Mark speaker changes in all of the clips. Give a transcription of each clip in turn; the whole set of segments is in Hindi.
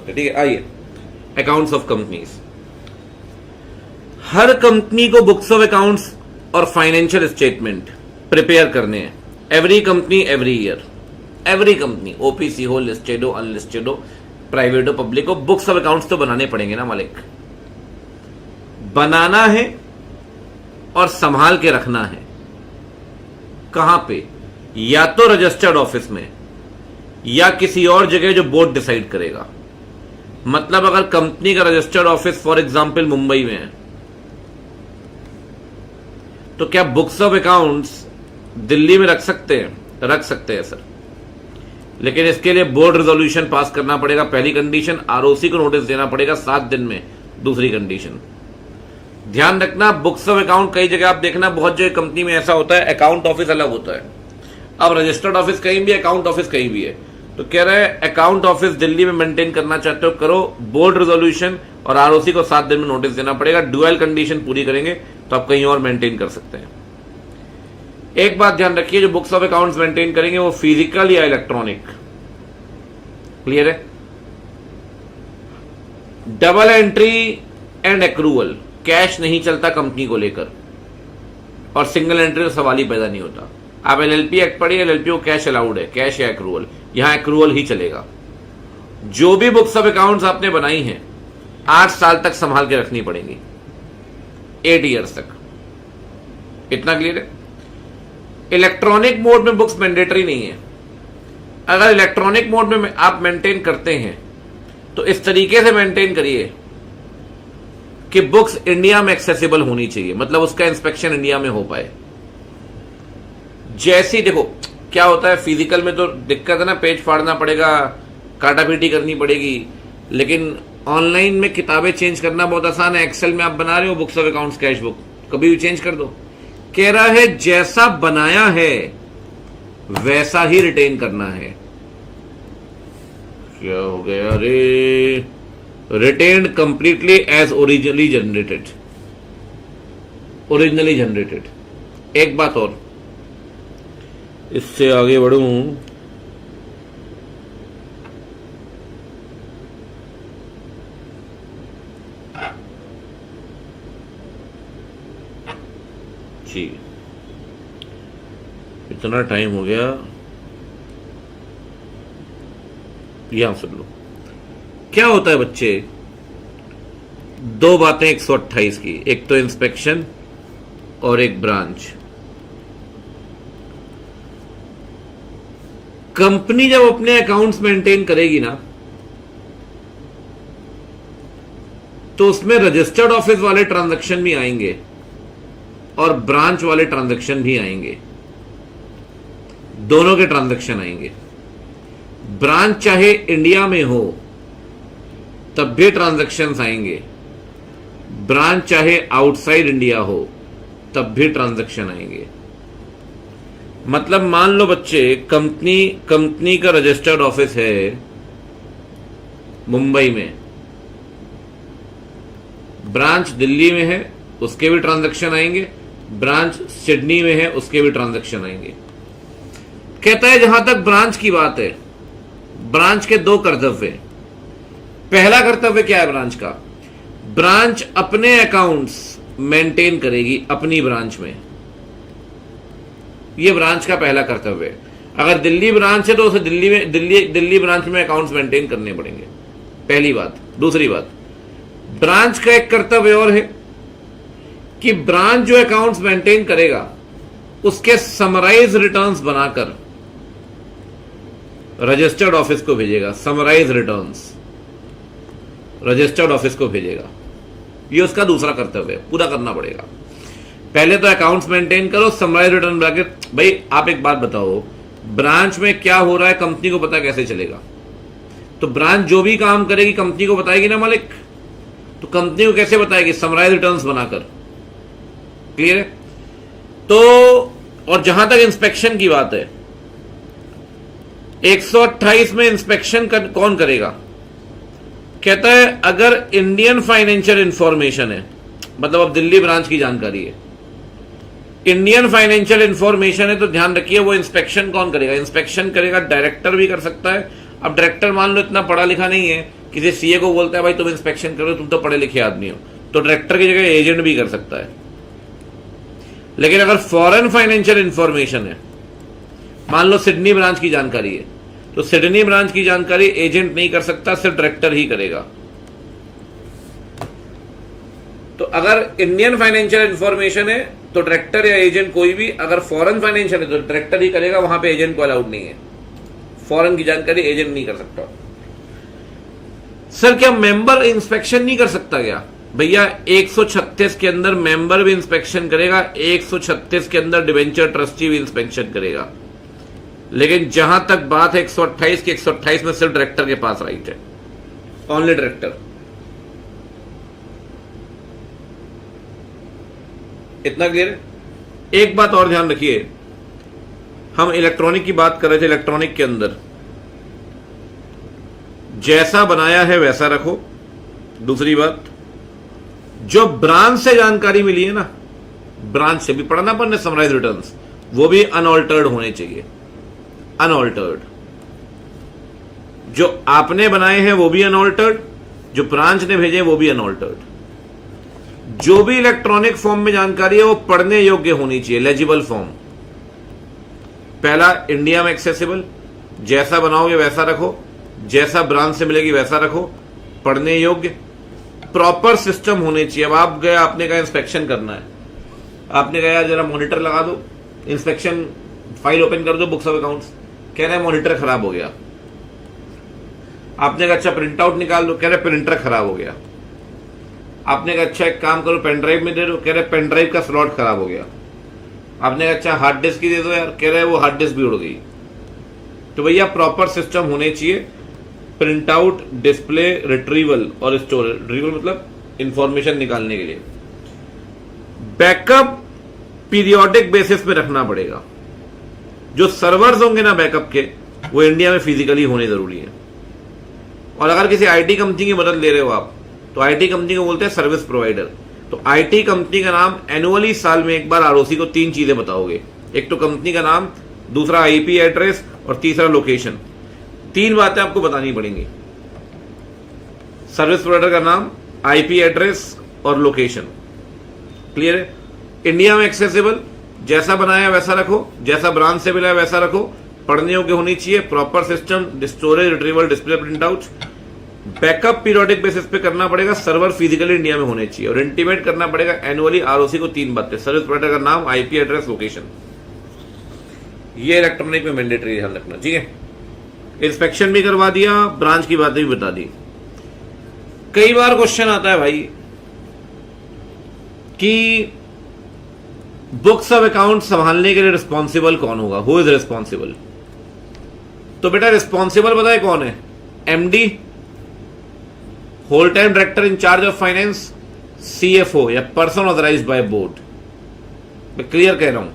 Speaker 1: ठीक है, आइए accounts of companies. Her company को बुक्स ऑफ अकाउंट्स और फाइनेंशियल स्टेटमेंट प्रिपेयर करने हैं। Every company every year, every company OPC हो, लिस्टेड हो, अनलिस्टेड हो, प्राइवेट हो, पब्लिक हो, बुक्स ऑफ अकाउंट्स तो बनाने पड़ेंगे ना मालिक। बनाना है और संभाल के रखना है। कहां पे? या तो रजिस्टर्ड ऑफिस में या किसी और जगह जो बोर्ड डिसाइड करेगा। मतलब अगर कंपनी का registered office for example Mumbai में है तो क्या बुक्स ऑफ अकाउंट्स दिल्ली में रख सकते हैं? रख सकते हैं सर, लेकिन इसके लिए बोर्ड रेजोल्यूशन पास करना पड़ेगा, पहली कंडीशन। आरओसी को नोटिस देना पड़ेगा 7 दिन में, दूसरी कंडीशन। ध्यान रखना, बुक्स ऑफ अकाउंट कई जगह आप देखना, बहुत जगह कंपनी में ऐसा होता है अकाउंट ऑफिस अलग होता है। अब रजिस्टर्ड ऑफिस कहीं भी, अकाउंट ऑफिस कहीं भी है, तो कह रहे हैं अकाउंट ऑफिस दिल्ली में मेंटेन करना चाहते हो, करो। बोर्ड रेजोल्यूशन और आरओसी को 7 दिन में नोटिस देना पड़ेगा। ड्यूअल कंडीशन पूरी करेंगे तो आप कहीं और मेंटेन कर सकते हैं। एक बात ध्यान रखिए, जो बुक्स ऑफ अकाउंट्स मेंटेन करेंगे वो फिजिकल या इलेक्ट्रॉनिक। क्लियर है? Double entry and accrual, cash नहीं चलता कंपनी को लेकर, और सिंगल एंट्री का सवाल ही पैदा नहीं होता। आप एलएलपी एक्ट पढ़िए, एलएलपी को कैश अलाउड है, कैश या एक्रूवल, यहां एक्रूवल ही चलेगा। जो भी बुक्स ऑफ अकाउंट्स आपने बनाई हैं 8 साल तक संभाल के रखनी पड़ेंगी, 8 ईयर्स तक। इतना क्लियर है? इलेक्ट्रॉनिक मोड में बुक्स मैंडेटरी नहीं है। अगर इलेक्ट्रॉनिक मोड में आप मेंटेन करते हैं तो इस तरीके से मेंटेन करिए कि बुक्स इंडिया में एक्सेसिबल होनी चाहिए, मतलब उसका इंस्पेक्शन इंडिया में हो पाए। जैसी देखो क्या होता है, फिजिकल में तो दिक्कत है ना, पेज फाड़ना पड़ेगा, काटापीटी करनी पड़ेगी, लेकिन ऑनलाइन में किताबें चेंज करना बहुत आसान है। एक्सेल में आप बना रहे हो books of accounts cash book, कभी भी चेंज कर दो। कह रहा है जैसा बनाया है वैसा ही रिटेन करना है। क्या हो गया? अरे, retained completely as originally generated, originally generated. एक बात और, इससे आगे बढ़ूं, जी इतना टाइम हो गया, यहां सुन लो। क्या होता है बच्चे, 2 बातें 128 की, एक तो इंस्पेक्शन और एक ब्रांच। कंपनी जब अपने अकाउंट्स मेंटेन करेगी ना तो उसमें रजिस्टर्ड ऑफिस वाले ट्रांजैक्शन भी आएंगे और ब्रांच वाले ट्रांजैक्शन भी आएंगे, दोनों के ट्रांजैक्शन आएंगे। ब्रांच चाहे इंडिया में हो तब भी ट्रांजैक्शंस आएंगे, ब्रांच चाहे आउटसाइड इंडिया हो तब भी ट्रांजैक्शन आएंगे। मतलब मान लो बच्चे, कंपनी का रजिस्टर्ड ऑफिस है मुंबई में, ब्रांच दिल्ली में है, उसके भी ट्रांजैक्शन आएंगे, ब्रांच सिडनी में है, उसके भी ट्रांजैक्शन आएंगे। कहता है जहां तक ब्रांच की बात है, ब्रांच के 2 कर्तव्य। पहला कर्तव्य क्या है ब्रांच का? ब्रांच अपने अकाउंट्स मेंटेन करेगी अपनी ब्रांच में, यह ब्रांच का पहला कर्तव्य है। अगर दिल्ली ब्रांच है तो उसे दिल्ली ब्रांच में अकाउंट्स मेंटेन करने पड़ेंगे, पहली बात। दूसरी बात, ब्रांच का एक कर्तव्य और है कि ब्रांच जो अकाउंट्स मेंटेन करेगा उसके समराइज रिटर्न्स बनाकर रजिस्टर्ड ऑफिस को भेजेगा। समराइज रिटर्न्स रजिस्टर्ड ऑफिस को भेजेगा, ये उसका दूसरा कर्तव्य है, पूरा करना पड़ेगा। पहले तो अकाउंट्स मेंटेन करो, समराइज रिटर्न बनाकर। भाई आप एक बात बताओ, ब्रांच में क्या हो रहा है कंपनी को पता कैसे चलेगा? तो ब्रांच जो भी काम करेगी कंपनी को बताएगी ना मालिक, तो कंपनी को कैसे बताएगी? समराइज रिटर्न्स बनाकर। क्लियर है? तो और जहां तक इंस्पेक्शन की बात है, 128 में इंस्पेक्शन कौन करेगा? कहता है अगर इंडियन फाइनेंशियल इंफॉर्मेशन है, मतलब अब दिल्ली ब्रांच की जानकारी है, इंडियन फाइनेंशियल इंफॉर्मेशन है, तो ध्यान रखिए वो इंस्पेक्शन कौन करेगा? इंस्पेक्शन करेगा डायरेक्टर भी कर सकता है। अब डायरेक्टर मान लो इतना पढ़ा लिखा नहीं है, किसी सीए को बोलता है भाई तुम इंस्पेक्शन करो, तुम तो पढ़े लिखे आदमी हो, तो डायरेक्टर की जगह एजेंट भी कर सकता है। लेकिन अगर फॉरेन फाइनेंशियल इंफॉर्मेशन है, मान लो सिडनी ब्रांच की जानकारी है, तो सिडनी ब्रांच की जानकारी एजेंट नहीं कर सकता, सिर्फ डायरेक्टर ही करेगा। तो अगर इंडियन फाइनेंशियल इंफॉर्मेशन है तो डायरेक्टर या एजेंट कोई भी, अगर फॉरेन फाइनेंशियल है तो डायरेक्टर ही करेगा, वहां पे एजेंट को अलाउड नहीं है। फॉरेन की जानकारी एजेंट नहीं कर सकता। सर क्या मेंबर इंस्पेक्शन नहीं कर सकता क्या? भैया 136 के अंदर मेंबर भी इंस्पेक्शन करेगा, 136 के अंदर डिवेंचर ट्रस्टी भी इंस्पेक्शन करेगा। लेकिन जहां तक बात है 128 की, 128 में सिर्फ डायरेक्टर के पास राइट है, ओनली डायरेक्टर। इतना क्लियर है? एक बात और ध्यान रखिए, हम इलेक्ट्रॉनिक की बात कर रहे थे, इलेक्ट्रॉनिक के अंदर जैसा बनाया है वैसा रखो। दूसरी बात, जो ब्रांच से जानकारी मिली है ना, ब्रांच से भी पढ़ना पड़ने समराइज रिटर्न्स, वो भी अनऑल्टर्ड होने चाहिए, अनऑल्टर्ड। जो आपने बनाए हैं वो भी अनऑल्टर्ड, जो ब्रांच ने भेजे वो भी अनऑल्टर्ड। जो भी इलेक्ट्रॉनिक फॉर्म में जानकारी है वो पढ़ने योग्य होनी चाहिए, लेजिबल फॉर्म। पहला, इंडिया में एक्सेसिबल, जैसा बनाओगे वैसा रखो, जैसा ब्रांच से मिलेगी वैसा रखो, पढ़ने योग्य, प्रॉपर सिस्टम होने चाहिए। अब आप गए, आपने कहा इंस्पेक्शन करना है, आपने कहा जरा मॉनिटर लगा दो, इंस्पेक्शन फाइल ओपन कर दो, बुक्स ऑफ अकाउंट्स, कह रहे हैं मॉनिटर खराब हो गया। आपने कहा अच्छा प्रिंट आउट निकाल दो, कह रहे प्रिंटर खराब हो गया। आपने कहा अच्छा एक काम करो पेन ड्राइव में दे दो, कह रहे पेन ड्राइव का स्लॉट खराब हो गया। आपने कहा अच्छा हार्ड डिस्क की दे दो यार, कह रहे वो हार्ड डिस्क भी उड़ गई। तो भैया प्रॉपर सिस्टम होने चाहिए, प्रिंट आउट, डिस्प्ले, रिट्रीवल और स्टोरेज। रिट्रीवल मतलब इंफॉर्मेशन निकालने के लिए। बैकअप पीरियोडिक बेसिस पे रखना पड़ेगा। जो सर्वर्स होंगे ना बैकअप के, वो इंडिया में फिजिकली होने जरूरी है। और अगर किसी आईटी कंपनी की मदद ले रहे हो आप, तो आईटी कंपनी को बोलते हैं सर्विस प्रोवाइडर। तो आईटी कंपनी का नाम, एनुअली साल में एक बार आरओसी को 3 चीजें बताओगे, एक तो कंपनी का नाम, दूसरा आईपी एड्रेस और तीसरा लोकेशन। 3 बातें आपको बतानी पड़ेंगी, सर्विस प्रोवाइडर का नाम, आईपी एड्रेस और लोकेशन। क्लियर है? इंडिया में एक्सेसिबल, जैसा बनाया वैसा रखो, जैसा ब्रांच से मिला है वैसा रखो, पढ़ने योग्य होनी चाहिए, proper system, storage, retrieval, display, print out. Backup periodic basis पे करना पड़ेगा, सर्वर फिजिकली इंडिया में होने चाहिए, और इंटीमेट करना पड़ेगा एनुअली आरओसी को 3 बातें, सर्विस प्रोवाइडर का नाम, आईपी एड्रेस, लोकेशन। ये इलेक्ट्रॉनिक में मैंडेटरी ध्यान रखना, ठीक है? इंस्पेक्शन भी करवा दिया, ब्रांच की बातें भी बता दी। कई बार क्वेश्चन आता है भाई कि बुक्स ऑफ अकाउंट संभालने के लिए रिस्पॉन्सिबल कौन होगा, हु इज रिस्पॉन्सिबल? तो बेटा रिस्पॉन्सिबल पता है कौन है? MD, whole time director in charge of finance, CFO या पर्सन ऑथराइज्ड बाय बोर्ड। मैं क्लियर कह रहा हूं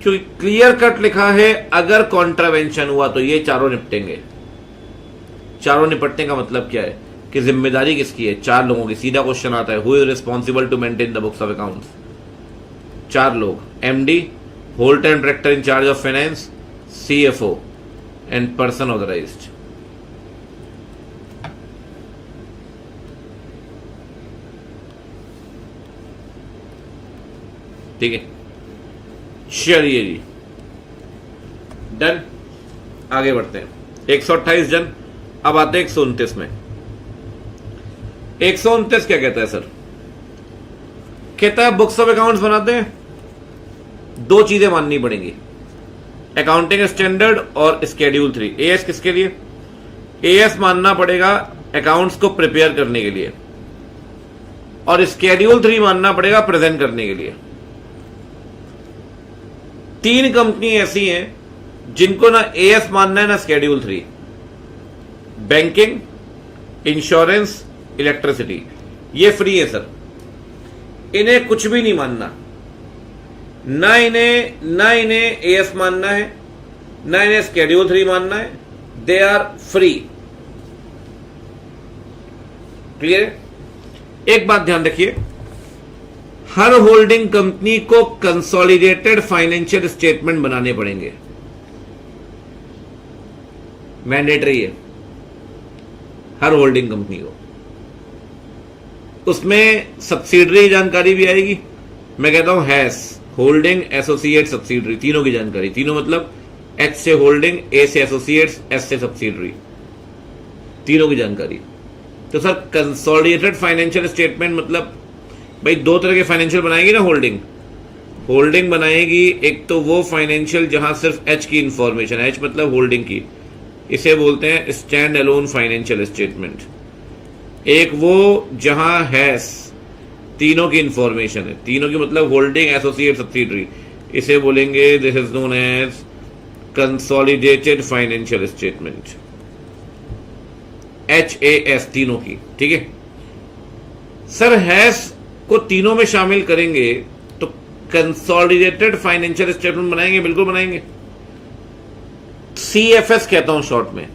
Speaker 1: क्योंकि क्लियर कट लिखा है, अगर कॉन्ट्रावेंशन हुआ तो ये चारों निपटेंगे। चारों निपटने का मतलब क्या है कि जिम्मेदारी किसकी है? 4 लोगों की। सीधा क्वेश्चन आता है, who is responsible to maintain the books of accounts? 4 लोग, MD, whole time director in charge of finance, CFO and person authorised. ठीक है, चलिए जी, डन। आगे बढ़ते हैं। 128 जन। अब आते हैं 129 में। 129 क्या कहता है सर? कहता है बुक्स ऑफ अकाउंट्स बनाते हैं, 2 चीजें माननी पड़ेंगी, अकाउंटिंग स्टैंडर्ड और स्केड्यूल 3। एएस किसके लिए? एएस मानना पड़ेगा अकाउंट्स को प्रिपेयर करने के लिए, और स्केड्यूल 3 मानना पड़ेगा प्रेजेंट करने के लिए। 3 कंपनी ऐसी हैं जिनको ना एएस मानना है ना स्केड्यूल 3। बैंकिंग, इंश्योरेंस, इलेक्ट्रिसिटी, ये फ्री है सर, इन्हें कुछ भी नहीं मानना। ना इन्हें एएस मानना है, ना इन्हें स्केड्यूल 3 मानना है। They are free. क्लियर? एक बात ध्यान रखिए, हर होल्डिंग कंपनी को कंसोलिडेटेड फाइनेंशियल स्टेटमेंट बनाने पड़ेंगे, मैंडेटरी है। हर होल्डिंग कंपनी को। उसमें सब्सिडरी जानकारी भी आएगी। मैं कहता हूं हैस, होल्डिंग, एसोसिएट, सब्सिडरी, तीनों की जानकारी। तीनों मतलब एच से होल्डिंग, ए से एसोसिएट्स, एस से सब्सिडरी, तीनों की जानकारी। तो सर कंसोलिडेटेड फाइनेंशियल स्टेटमेंट मतलब भाई दो तरह के फाइनेंशियल बनाएगी ना होल्डिंग। होल्डिंग बनाएगी एक तो वो फाइनेंशियल जहां सिर्फ एच की इंफॉर्मेशन, एच मतलब होल्डिंग की, इसे बोलते हैं स्टैंड अलोन फाइनेंशियल स्टेटमेंट। एक वो जहां हैस, तीनों की इंफॉर्मेशन है, तीनों की मतलब होल्डिंग, एसोसिएट, सब्सिडरी, इसे बोलेंगे this is known as consolidated financial statement, HAS, तीनों की। ठीक है सर, हैस को तीनों में शामिल करेंगे तो कंसोलिडेटेड फाइनेंशियल स्टेटमेंट बनाएंगे, बिल्कुल बनाएंगे। CFS कहता हूं शॉर्ट में।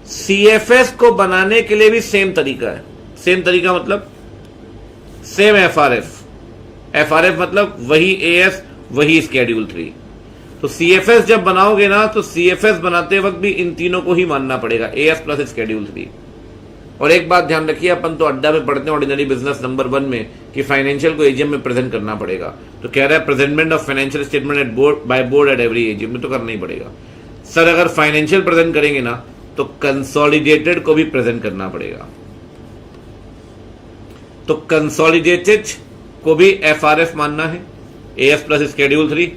Speaker 1: CFS को बनाने के लिए भी सेम तरीका है। सेम तरीका मतलब सेम FRF मतलब वही AS, वही स्केड्यूल 3। तो CFS जब बनाओगे ना तो CFS बनाते वक्त भी इन तीनों को ही मानना पड़ेगा, AS प्लस स्केड्यूल 3। और एक बात ध्यान रखिए, अपन तो अड्डा में पढ़ते हैं ऑर्डिनरी बिजनेस नंबर 1 में कि फाइनेंशियल को AGM में प्रेजेंट करना पड़ेगा। तो कह रहा है presentment of financial statement at board by board at every AGM में, तो करना ही पड़ेगा। सर अगर फाइनेंशियल प्रेजेंट करेंगे ना तो कंसोलिडेटेड को भी प्रेजेंट करना पड़ेगा। तो कंसोलिडेटेड को भी FRF मानना है, AS प्लस स्केड्यूल 3।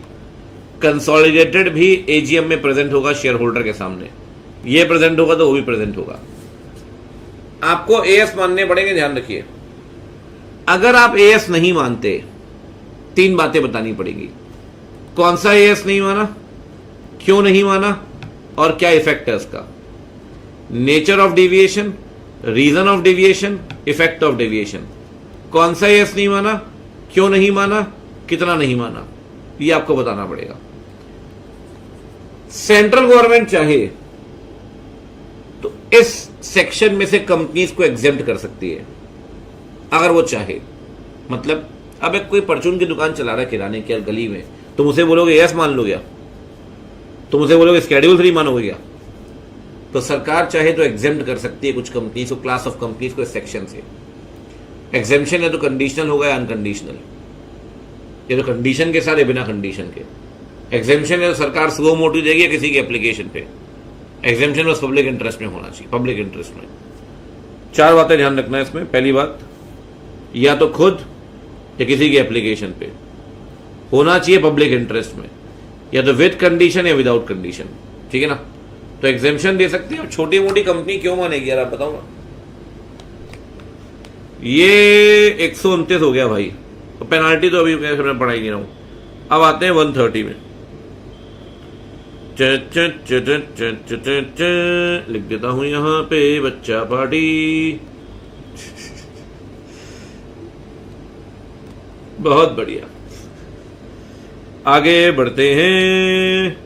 Speaker 1: कंसोलिडेटेड भी AGM में प्रेजेंट होगा शेयर होल्डर के सामने, ये प्रेजेंट होगा तो वो भी प्रेजेंट होगा। आपको AS मानने पड़ेंगे, ध्यान रखिए। अगर आप AS नहीं मानते, 3 बातें बतानी पड़ेगी। कौन सा AS नहीं माना, क्यों नहीं माना और क्या इफेक्ट है उसका, nature of deviation, reason of deviation, effect of deviation. कौन सा AS नहीं माना, क्यों नहीं माना, कितना नहीं माना, ये आपको बताना पड़ेगा। सेंट्रल गवर्नमेंट चाहे तो इस सेक्शन में से कंपनीज को एग्जेम्प्ट कर सकती है अगर वो चाहे। मतलब अब एक कोई परचून की दुकान चला रहा है किराने की गली में, तुम उसे बोलोगे AS मान लो क्या, तुम उसे बोलोगे स्केड्यूल 3 मानोगे क्या? तो सरकार चाहे तो एग्जेम्प्ट कर सकती है कुछ कंपनीज को, क्लास ऑफ कंपनीज को इस सेक्शन से। एग्जेम्पशन है तो कंडीशनल होगा या अनकंडीशनल, ये तो कंडीशन के साथ है बिना कंडीशन के। एग्जेम्पशन है तो सरकार स्लो मोटिव देगी किसी की एप्लीकेशन पे। एग्जेम्पशन बस पब्लिक इंटरेस्ट में होना चाहिए, पब्लिक इंटरेस्ट में। 4 बातें ध्यान रखना है इसमें। पहली बात, या तो खुद या किसी की एप्लीकेशन पे होना चाहिए पब्लिक इंटरेस्ट में, या तो विद कंडीशन या विदाउट कंडीशन। ठीक है ना? तो एग्जेम्पशन दे सकते हैं। छोटी मोटी कंपनी क्यों मानेगी यार, आप बताओ ना। ये 129 हो गया भाई, तो पेनाल्टी तो अभी मैं पढ़ाई नहीं रहा हूं। अब आते हैं 130 में। लिख देता हूं यहां पे बच्चा पार्टी। बहुत बढ़िया, आगे बढ़ते हैं।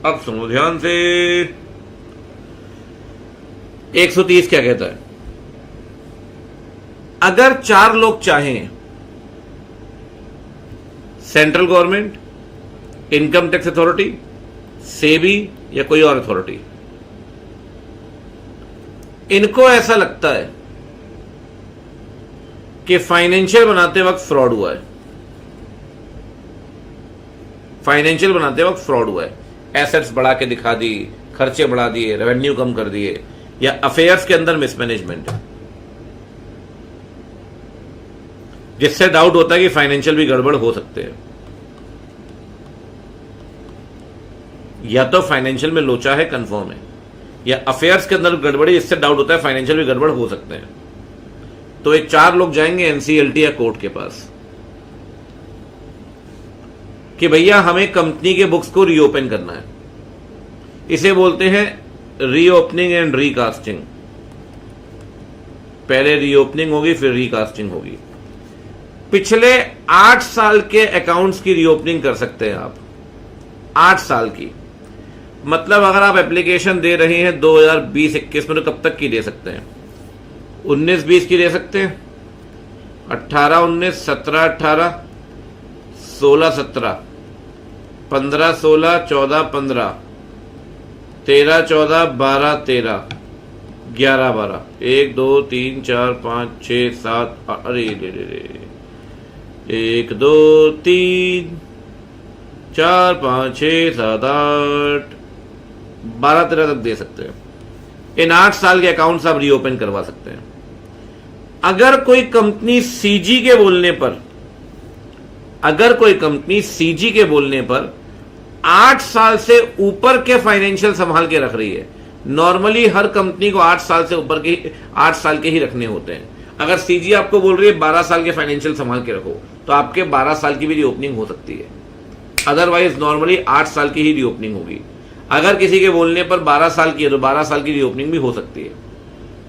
Speaker 1: अब सुनो ध्यान से। 130 क्या कहता है? अगर 4 लोग चाहें, central government, income tax authority, SEBI या कोई और अथॉरिटी, इनको ऐसा लगता है कि फाइनेंशियल बनाते वक्त फ्रॉड हुआ है, फाइनेंशियल बनाते वक्त फ्रॉड हुआ है, एसेट्स बढ़ा के दिखा दी, खर्चे बढ़ा दिए, रेवेन्यू कम कर दिए, या अफेयर्स के अंदर मिसमैनेजमेंट है, जिससे डाउट होता है कि फाइनेंशियल भी गड़बड़ हो सकते हैं। या तो फाइनेंशियल में लोचा है, कंफर्म है, या अफेयर्स के अंदर गड़बड़ी, इससे डाउट होता है फाइनेंशियल भी गड़बड़ हो सकते हैं। तो ये 4 लोग जाएंगे एनसीएलटी या कोर्ट के पास कि भैया हमें कंपनी के बुक्स को रीओपन करना है। इसे बोलते हैं रीओपनिंग एंड रीकास्टिंग। पहले रीओपनिंग होगी फिर रीकास्टिंग होगी। पिछले 8 साल के अकाउंट्स की रीओपनिंग कर सकते हैं आप, 8 साल की। मतलब अगर आप एप्लीकेशन दे रहे हैं 2020-21 में, तो कब तक की दे सकते हैं? 19-20 की दे सकते हैं, 18-19, 17-18, 16-17, 15-16, 14-15, 13 14 12 13 11 12 1 2 3 4 5 6 7 अरे रे 1 2 3 4 5 6 7 8 12 13 तक दे सकते हैं। इन 8 साल के अकाउंट्स आप रीओपन करवा सकते हैं। अगर कोई कंपनी सीजी के बोलने पर 8 साल से ऊपर के फाइनेंशियल संभाल के रख रही है, नॉर्मली हर कंपनी को 8 साल से ऊपर के 8 साल के ही रखने होते हैं। अगर सीजी आपको बोल रही है 12 साल के फाइनेंशियल संभाल के रखो, तो आपके 12 साल की भी रीओपनिंग हो सकती है। अदरवाइज नॉर्मली 8 साल की ही रीओपनिंग होगी। अगर किसी के बोलने पर 12 साल की है तो 12 साल की रीओपनिंग भी हो सकती है।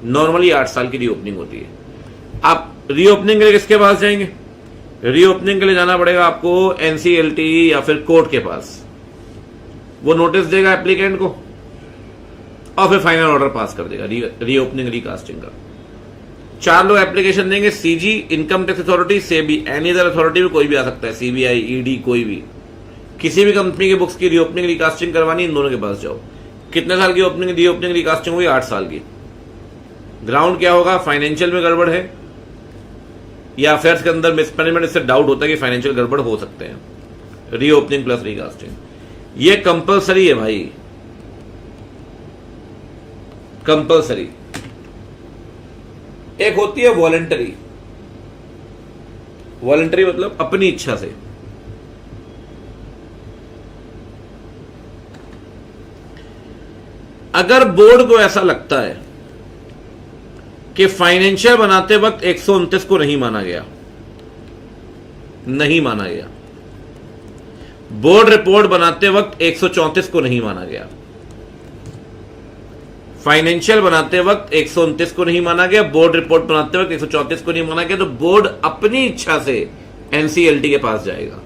Speaker 1: नॉर्मली 8 साल की रीओपनिंग होती है। आप रीओपनिंग के लिए किसके पास जाएंगे? रीओपनिंग के लिए जाना पड़ेगा आपको एनसीएलटी या फिर कोर्ट के पास। वो नोटिस देगा एप्लीकेंट को और फिर फाइनल ऑर्डर पास कर देगा रीओपनिंग रिकास्टिंग का। 4 लोग एप्लीकेशन देंगे, CG, income tax authority, SEBI, any other authority में कोई भी आ सकता है, सीबीआई, ईडी, कोई भी। किसी भी कंपनी की बुक्स की रीओपनिंग रिकास्टिंग करवानी, इन दोनों के पास जाओ। कितने साल की रीओपनिंग रिकास्टिंग हुई? 8 साल की। ग्राउंड क्या होगा? फाइनेंशियल में गड़बड़ है या अफेयर्स के अंदर मिसमैनेजमेंट, इससे डाउट होता है कि फाइनेंशियल गड़बड़ हो सकते हैं। रीओपनिंग प्लस रिकास्टिंग ये कंपलसरी है भाई, कंपलसरी। एक होती है वॉलंटरी। वॉलंटरी मतलब अपनी इच्छा से। अगर बोर्ड को ऐसा लगता है कि फाइनेंशियल बनाते वक्त 129 को नहीं माना गया, बोर्ड रिपोर्ट बनाते वक्त 134 को नहीं माना गया, फाइनेंशियल बनाते वक्त 129 को नहीं माना गया, बोर्ड रिपोर्ट बनाते वक्त 134 को नहीं माना गया, तो बोर्ड अपनी इच्छा से एनसीएलटी के पास जाएगा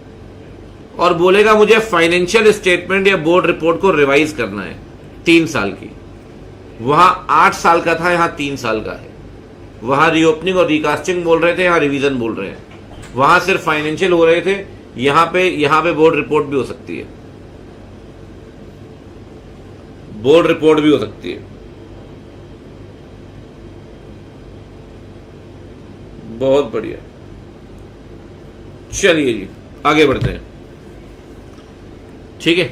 Speaker 1: और बोलेगा मुझे फाइनेंशियल स्टेटमेंट या बोर्ड रिपोर्ट को रिवाइज करना है 3 साल की। वहां 8 साल का था, यहां 3 साल का है। वहां रीओपनिंग और रिकास्टिंग बोल रहे थे, यहां रिवीजन बोल रहे हैं। वहां सिर्फ फाइनेंशियल हो रहे थे, यहां पे बोर्ड रिपोर्ट भी हो सकती है, बोर्ड रिपोर्ट भी हो सकती है। बहुत बढ़िया, चलिए जी आगे बढ़ते हैं। ठीक है,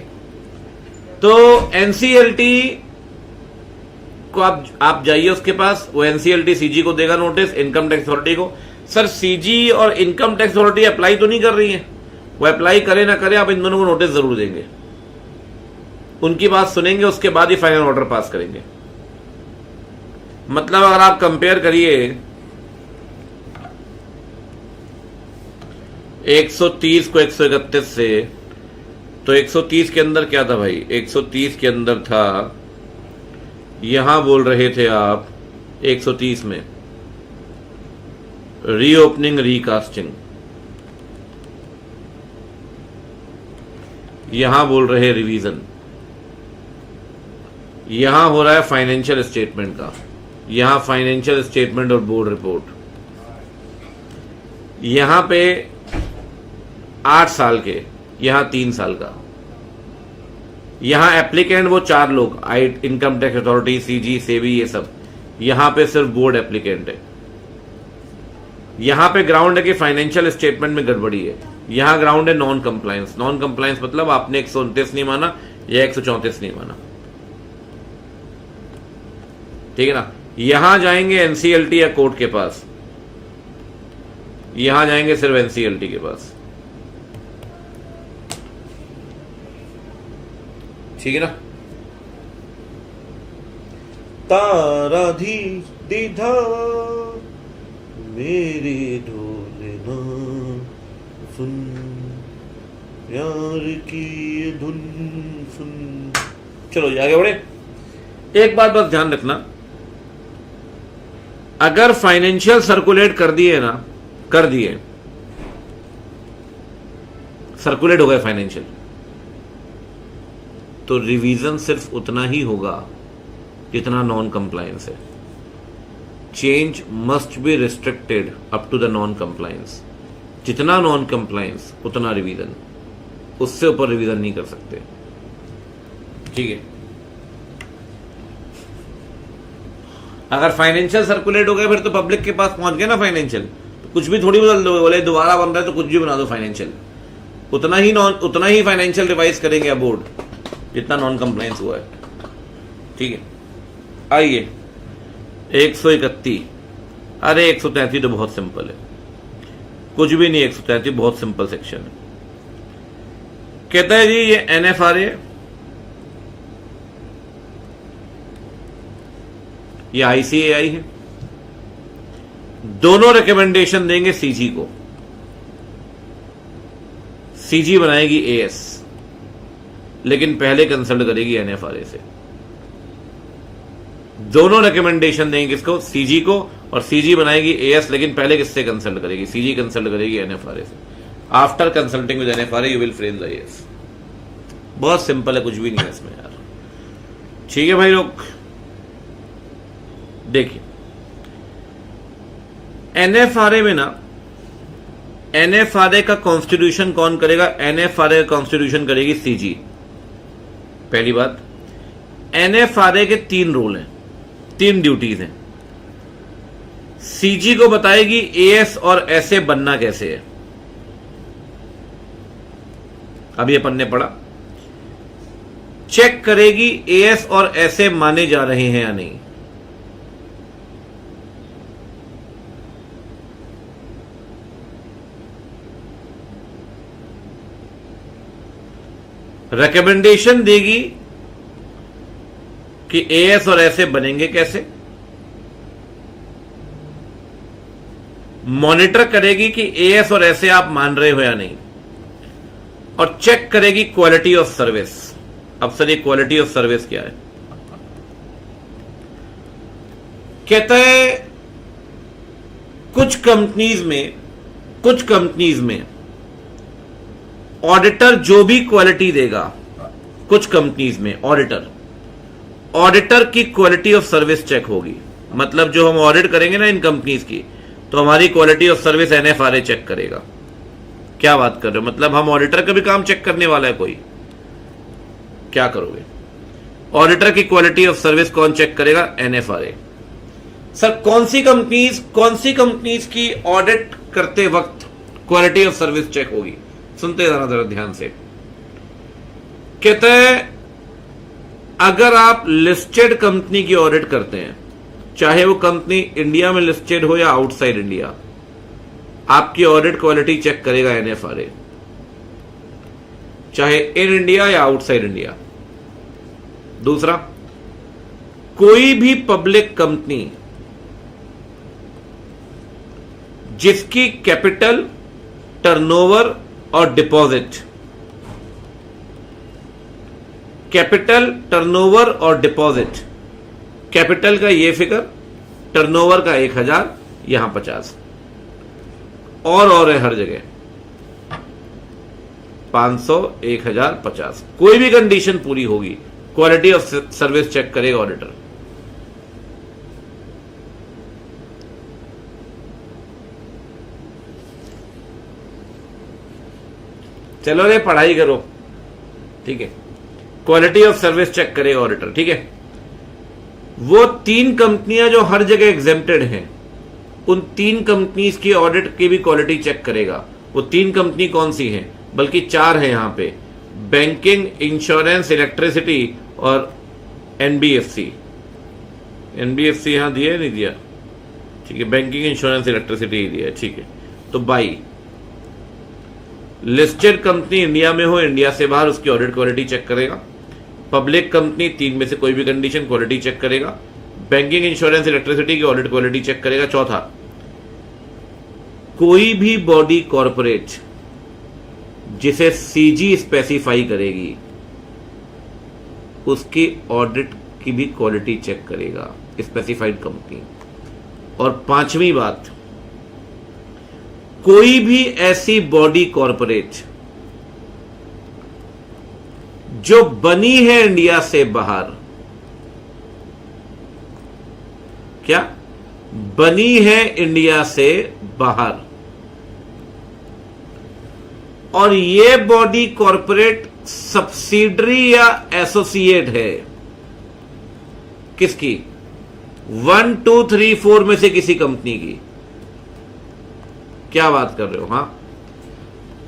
Speaker 1: तो एनसीएलटी को आप जाइए उसके पास, वो एनसीएलटी सीजी को देगा नोटिस, इनकम टैक्स अथॉरिटी को। सर सीजी और इनकम टैक्स अथॉरिटी अप्लाई तो नहीं कर रही है, वो अप्लाई करे ना करे, आप इन दोनों को नोटिस जरूर देंगे, उनकी बात सुनेंगे, उसके बाद ही फाइनल ऑर्डर पास करेंगे। मतलब अगर आप कंपेयर करिए 130 को 131 से, तो 130 के अंदर क्या था भाई? 130 के अंदर था, यहां बोल रहे थे आप 130 में रीओपनिंग रिकास्टिंग, यहां बोल रहे रिवीजन, यहां हो रहा है फाइनेंशियल स्टेटमेंट का, यहां फाइनेंशियल स्टेटमेंट और बोर्ड रिपोर्ट, यहां पे 8 साल के, यहां 3 साल का। यहां एप्लीकेंट वो 4 लोग, income tax authority, CG, SEBI, ये सब। यहां पे सिर्फ बोर्ड एप्लीकेंट है। यहां पे ग्राउंड है कि फाइनेंशियल स्टेटमेंट में गड़बड़ी है, यहां ग्राउंड है नॉन कंप्लायंस। नॉन कंप्लायंस मतलब आपने 129 नहीं माना या 134 नहीं माना, ठीक है ना। यहां जाएंगे एनसीएलटी या कोर्ट के पास, यहां जाएंगे सिर्फ एनसीएलटी के पास, ठीक है ना। तारा धी दीधा मेरी ढोलना सुन, प्यार की ये धुन सुन। चलो जी आगे बढ़े। एक बात बस ध्यान रखना, अगर फाइनेंशियल सर्कुलेट कर दिए ना, कर दिए, सर्कुलेट हो गए फाइनेंशियल, तो रिवीजन सिर्फ उतना ही होगा जितना नॉन कंप्लायंस है। Change must be restricted up to the non compliance. जितना नॉन कंप्लायंस उतना रिवीजन, उससे ऊपर रिवीजन नहीं कर सकते, ठीक है। अगर फाइनेंशियल सर्कुलेट हो गया फिर तो पब्लिक के पास पहुंच गया ना फाइनेंशियल, तो कुछ भी थोड़ी बदल दो, बोले दोबारा बन रहा है तो कुछ भी बना दो फाइनेंशियल, उतना ही फाइनेंशियल रिवाइज करेंगे बोर्ड जितना नॉन कंप्लायंस हुआ है। ठीक है, आइए 131, अरे 133 तो बहुत सिंपल है, कुछ भी नहीं, 133 बहुत सिंपल सेक्शन है। कहता है जी ये NFRA, ये ICAI है, दोनों रिकमेंडेशन देंगे CG को, CG बनाएगी AS, लेकिन पहले कंसल्ट करेगी NFRA से। दोनों रिकमेंडेशन देंगे किसको? CG को, और CG बनाएगी AS, लेकिन पहले किससे कंसल्ट करेगी? CG कंसल्ट करेगी NFRA से। After consulting with NFRA you will frame the AS। बहुत सिंपल है, कुछ भी नहीं है इसमें यार। ठीक है भाई लोग, देखिए NFRA में ना, NFRA का कॉन्स्टिट्यूशन कौन करेगा? NFRA का कॉन्स्टिट्यूशन करेगी CG। पहली बात, NFRA के 3 रोल हैं, 3 ड्यूटीज हैं। CG को बताएगी AS और SA बनना कैसे है। अब ये पन्ने पड़ा, चेक करेगी AS और SA माने जा रहे हैं या नहीं। रिकमेंडेशन देगी कि AS और SA बनेंगे कैसे। मॉनिटर करेगी कि AS और SA आप मान रहे हो या नहीं, और चेक करेगी क्वालिटी ऑफ सर्विस। अब सर ये क्वालिटी ऑफ सर्विस क्या है? कहता है कुछ कंपनीज में ऑडिटर जो भी क्वालिटी देगा, कुछ कंपनीज में ऑडिटर की क्वालिटी ऑफ सर्विस चेक होगी। मतलब जो हम ऑडिट करेंगे ना इन कंपनीज की, तो हमारी quality of service NFRA check करेगा। क्या बात कर रहे हो? मतलब हम ऑडिटर का भी काम चेक करने वाला है कोई? क्या करोगे? ऑडिटर की क्वालिटी ऑफ सर्विस कौन चेक करेगा? NFRA। सर कौन सी कंपनीज की ऑडिट करते वक्त क्वालिटी ऑफ सर्विस चेक होगी? सुनते जरा ध्यान से। कहते हैं अगर आप लिस्टेड कंपनी की ऑडिट करते हैं, चाहे वो कंपनी इंडिया में लिस्टेड हो या आउटसाइड इंडिया, आपकी ऑडिट क्वालिटी चेक करेगा NFRA, चाहे इन इंडिया या आउटसाइड इंडिया। दूसरा, कोई भी पब्लिक कंपनी जिसकी कैपिटल, टर्नओवर और डिपॉजिट, कैपिटल, टर्नओवर और डिपॉजिट, कैपिटल का ये फिगर, टर्नओवर का 1000, यहां 50, और है हर जगह 500, 1000, 50, कोई भी कंडीशन पूरी होगी, क्वालिटी ऑफ सर्विस चेक करेगा ऑडिटर। चलो रे पढ़ाई करो, ठीक है। क्वालिटी ऑफ सर्विस चेक करेगा ऑडिटर, ठीक है। वो 3 कंपनियां जो हर जगह एग्जेम्प्टेड हैं, उन 3 कंपनीज की ऑडिट की भी क्वालिटी चेक करेगा। वो 3 कंपनी कौन सी हैं? बल्कि 4 हैं यहां पे, बैंकिंग, इंश्योरेंस, इलेक्ट्रिसिटी और NBFC। NBFC यहां दिया है नहीं दिया? ठीक है, बैंकिंग, इंश्योरेंस, इलेक्ट्रिसिटी ही दिया है, ठीक है। तो बाई लिस्टेड कंपनी इंडिया में हो, इंडिया से बाहर, उसकी ऑडिट क्वालिटी चेक करेगा। पब्लिक कंपनी 3 में से कोई भी कंडीशन क्वालिटी चेक करेगा। बैंकिंग, इंश्योरेंस, इलेक्ट्रिसिटी की ऑडिट क्वालिटी चेक करेगा। चौथा, कोई भी बॉडी कॉर्पोरेट जिसे CG स्पेसिफाई करेगी, उसकी ऑडिट की भी क्वालिटी चेक करेगा स्पेसिफाइड कंपनी। और 5वीं बात, कोई भी ऐसी बॉडी कॉर्पोरेट जो बनी है इंडिया से बाहर, क्या बनी है इंडिया से बाहर, और ये बॉडी कॉर्पोरेट सब्सिडरी या एसोसिएट है किसकी? 1 2 3 4 में से किसी कंपनी की। क्या बात कर रहे हो? हां,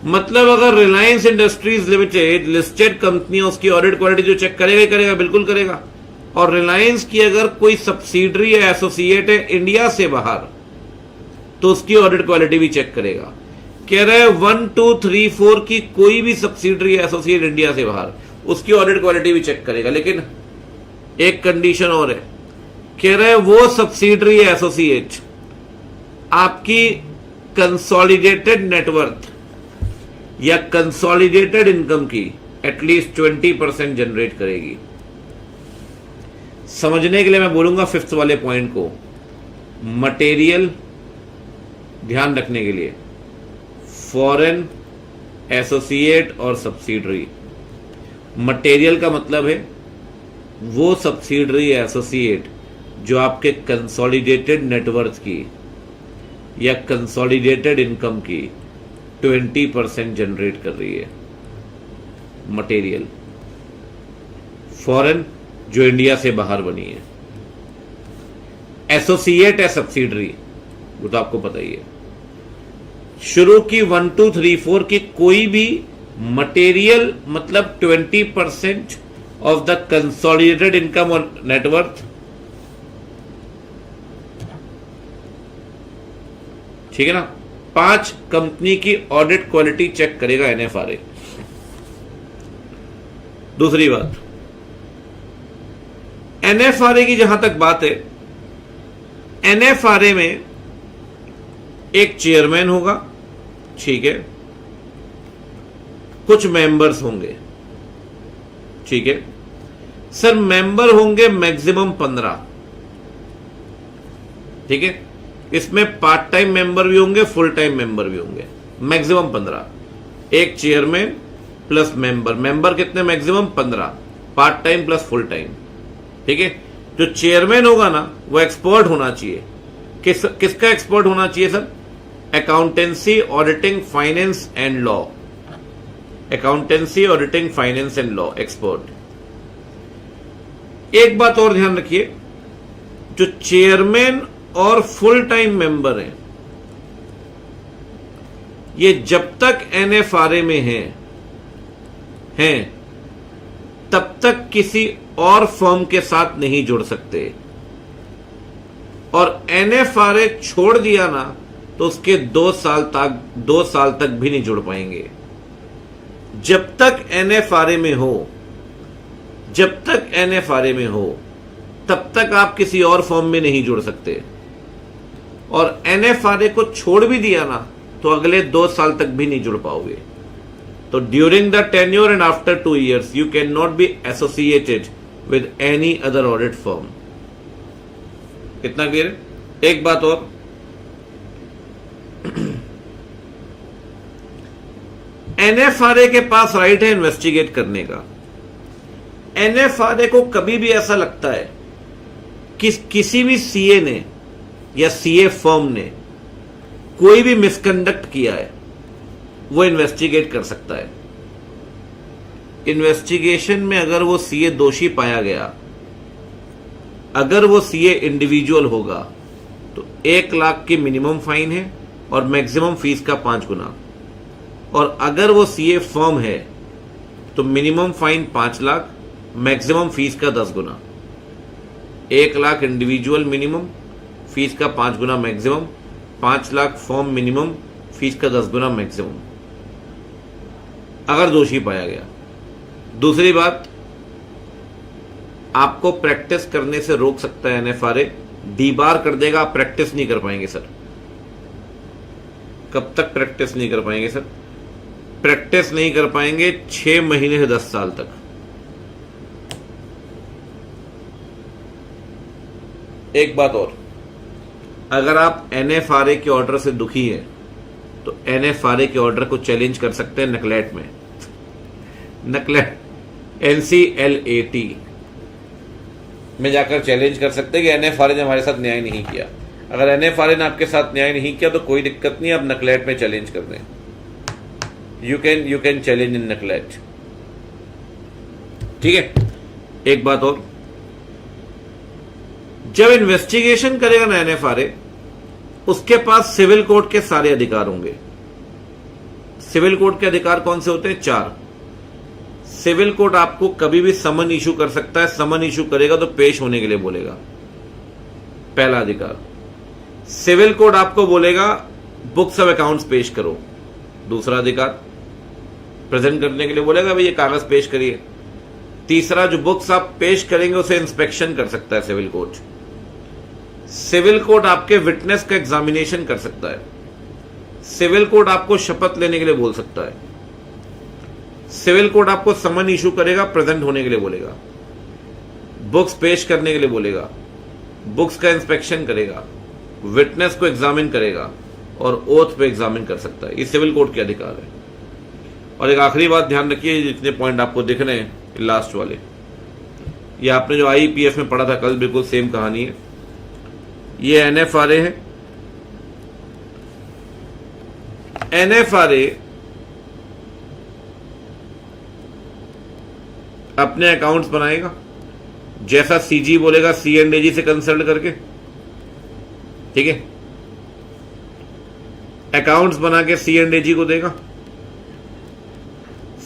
Speaker 1: मतलब अगर Reliance industries limited listed company है, उसकी ऑडिट क्वालिटी जो चेक करेगा ही करेगा, बिल्कुल करेगा। और रिलायंस की अगर कोई सब्सिडरी या एसोसिएट है इंडिया से बाहर, तो उसकी ऑडिट क्वालिटी भी चेक करेगा। कह रहे हैं 1 2 3 4 की कोई भी सब्सिडरी या एसोसिएट इंडिया से बाहर, उसकी ऑडिट क्वालिटी भी चेक करेगा। लेकिन एक कंडीशन और है, कह रहे हैं वो सब्सिडरी या एसोसिएट आपकी कंसोलिडेटेड नेटवर्थ या कंसोलिडेटेड इनकम की एटलीस्ट 20% जनरेट करेगी। समझने के लिए मैं बोलूंगा फिफ्थ वाले पॉइंट को, मटेरियल, ध्यान रखने के लिए, फॉरेन, एसोसिएट और सब्सिडरी। मटेरियल का मतलब है वो सब्सिडरी या एसोसिएट जो आपके कंसोलिडेटेड नेटवर्थ की या कंसोलिडेटेड इनकम की 20% जनरेट कर रही है, मटेरियल। फॉरेन जो इंडिया से बाहर बनी है। एसोसिएट है सब्सिडरी, वो तो आपको पता ही है। शुरू की 1 2 3 4 की कोई भी मटेरियल मतलब 20% ऑफ द कंसोलिडेटेड इनकम और नेटवर्थ, ठीक है ना। 5 कंपनी की ऑडिट क्वालिटी चेक करेगा एनएफआरए। दूसरी बात, एनएफआरए की जहां तक बात है, एनएफआरए में एक चेयरमैन होगा, ठीक है, कुछ मेंबर्स होंगे, ठीक है सर। मेंबर होंगे मैक्सिमम 15, ठीक है। इसमें पार्ट टाइम मेंबर भी होंगे, फुल टाइम मेंबर भी होंगे, मैक्सिमम 15। एक चेयरमैन प्लस मेंबर, मेंबर कितने? Maximum 15, part time plus full time, ठीक है। जो चेयरमैन होगा ना वो एक्सपर्ट होना चाहिए। किसका एक्सपर्ट होना चाहिए sir? Accountancy, auditing, finance and law. Accountancy, auditing, finance and law expert. एक बात और ध्यान रखिए, जो चेयरमैन और फुल टाइम मेंबर हैं, ये जब तक एनएफआरए में हैं तब तक किसी और फर्म के साथ नहीं जुड़ सकते। और एनएफआरए छोड़ दिया ना तो उसके 2 साल तक भी नहीं जुड़ पाएंगे। जब तक एनएफआरए में हो, तब तक आप किसी और फर्म में नहीं जुड़ सकते। और एनएफआरए को छोड़ भी दिया ना तो अगले 2 साल तक भी नहीं जुड़ पाओगे। तो during the tenure and after 2 years you can not be associated with any other audit firm. कितना क्लियर है? एक बात और, एनएफआरए के पास राइट है इन्वेस्टिगेट करने का। एनएफआरए को कभी भी ऐसा लगता है कि किसी भी सीए ने या सीए फर्म ने कोई भी मिसकंडक्ट किया है, वो इन्वेस्टिगेट कर सकता है। इन्वेस्टिगेशन में अगर वो सीए दोषी पाया गया, अगर वो सीए इंडिविजुअल होगा तो 1 लाख की मिनिमम फाइन है और मैक्सिमम फीस का 5 गुना। और अगर वो सीए फर्म है तो minimum fine 5 lakh, maximum fees का 10 गुना। 1 लाख इंडिविजुअल मिनिमम, फीस का 5 गुना maximum, 5 lakh firm minimum, fees का 10 गुना मैक्सिमम, अगर दोषी पाया गया। दूसरी बात, आपको प्रैक्टिस करने से रोक सकता है एनएफआरए, डीबार कर देगा, आप प्रैक्टिस नहीं कर पाएंगे सर। कब तक प्रैक्टिस नहीं कर पाएंगे सर? प्रैक्टिस नहीं कर पाएंगे 6 महीने से 10 साल तक। एक बात और, अगर आप एनएफआरए के ऑर्डर से दुखी हैं तो एनएफआरए के ऑर्डर को चैलेंज कर सकते हैं नकलेट में। नकलेट NCLAT में जाकर चैलेंज कर सकते हैं कि एनएफआरए ने हमारे साथ न्याय नहीं किया। अगर एनएफआरए ने आपके साथ न्याय नहीं किया तो कोई दिक्कत नहीं, आप नकलेट में चैलेंज कर दें। यू कैन चैलेंज इन नकलेट, ठीक है। एक बात और, जब इन्वेस्टिगेशन करेगा ना एनएफआरए, उसके पास सिविल कोर्ट के सारे अधिकार होंगे। सिविल कोर्ट के अधिकार कौन से होते हैं? 4। सिविल कोर्ट आपको कभी भी समन इशू कर सकता है। समन इशू करेगा तो पेश होने के लिए बोलेगा, पहला अधिकार। सिविल कोर्ट आपको बोलेगा बुक्स ऑफ अकाउंट्स पेश करो, दूसरा अधिकार। प्रेजेंट करने के लिए बोलेगा भाई ये कागज पेश करिए। तीसरा, जो बुक्स आप पेश करेंगे उसे इंस्पेक्शन कर सकता है सिविल कोर्ट। सिविल कोर्ट आपके विटनेस का एग्जामिनेशन कर सकता है। सिविल कोर्ट आपको शपथ लेने के लिए बोल सकता है। सिविल कोर्ट आपको समन इशू करेगा, प्रेजेंट होने के लिए बोलेगा, बुक्स पेश करने के लिए बोलेगा, बुक्स का इंस्पेक्शन करेगा, विटनेस को एग्जामिन करेगा और ओथ पे एग्जामिन कर सकता है। ये सिविल कोर्ट के अधिकार है। और एक आखिरी बात ध्यान रखिए, जितने पॉइंट आपको दिख रहे हैं लास्ट वाले, ये आपने जो आईपीएफ में पढ़ा था कल, बिल्कुल सेम कहानी है। ये एनएफआरए है। एनएफआरए अपने अकाउंट्स बनाएगा, जैसा सीजी बोलेगा सीएनडीजी से कंसल्ट करके, ठीक है। अकाउंट्स बना के सीएनडीजी को देगा,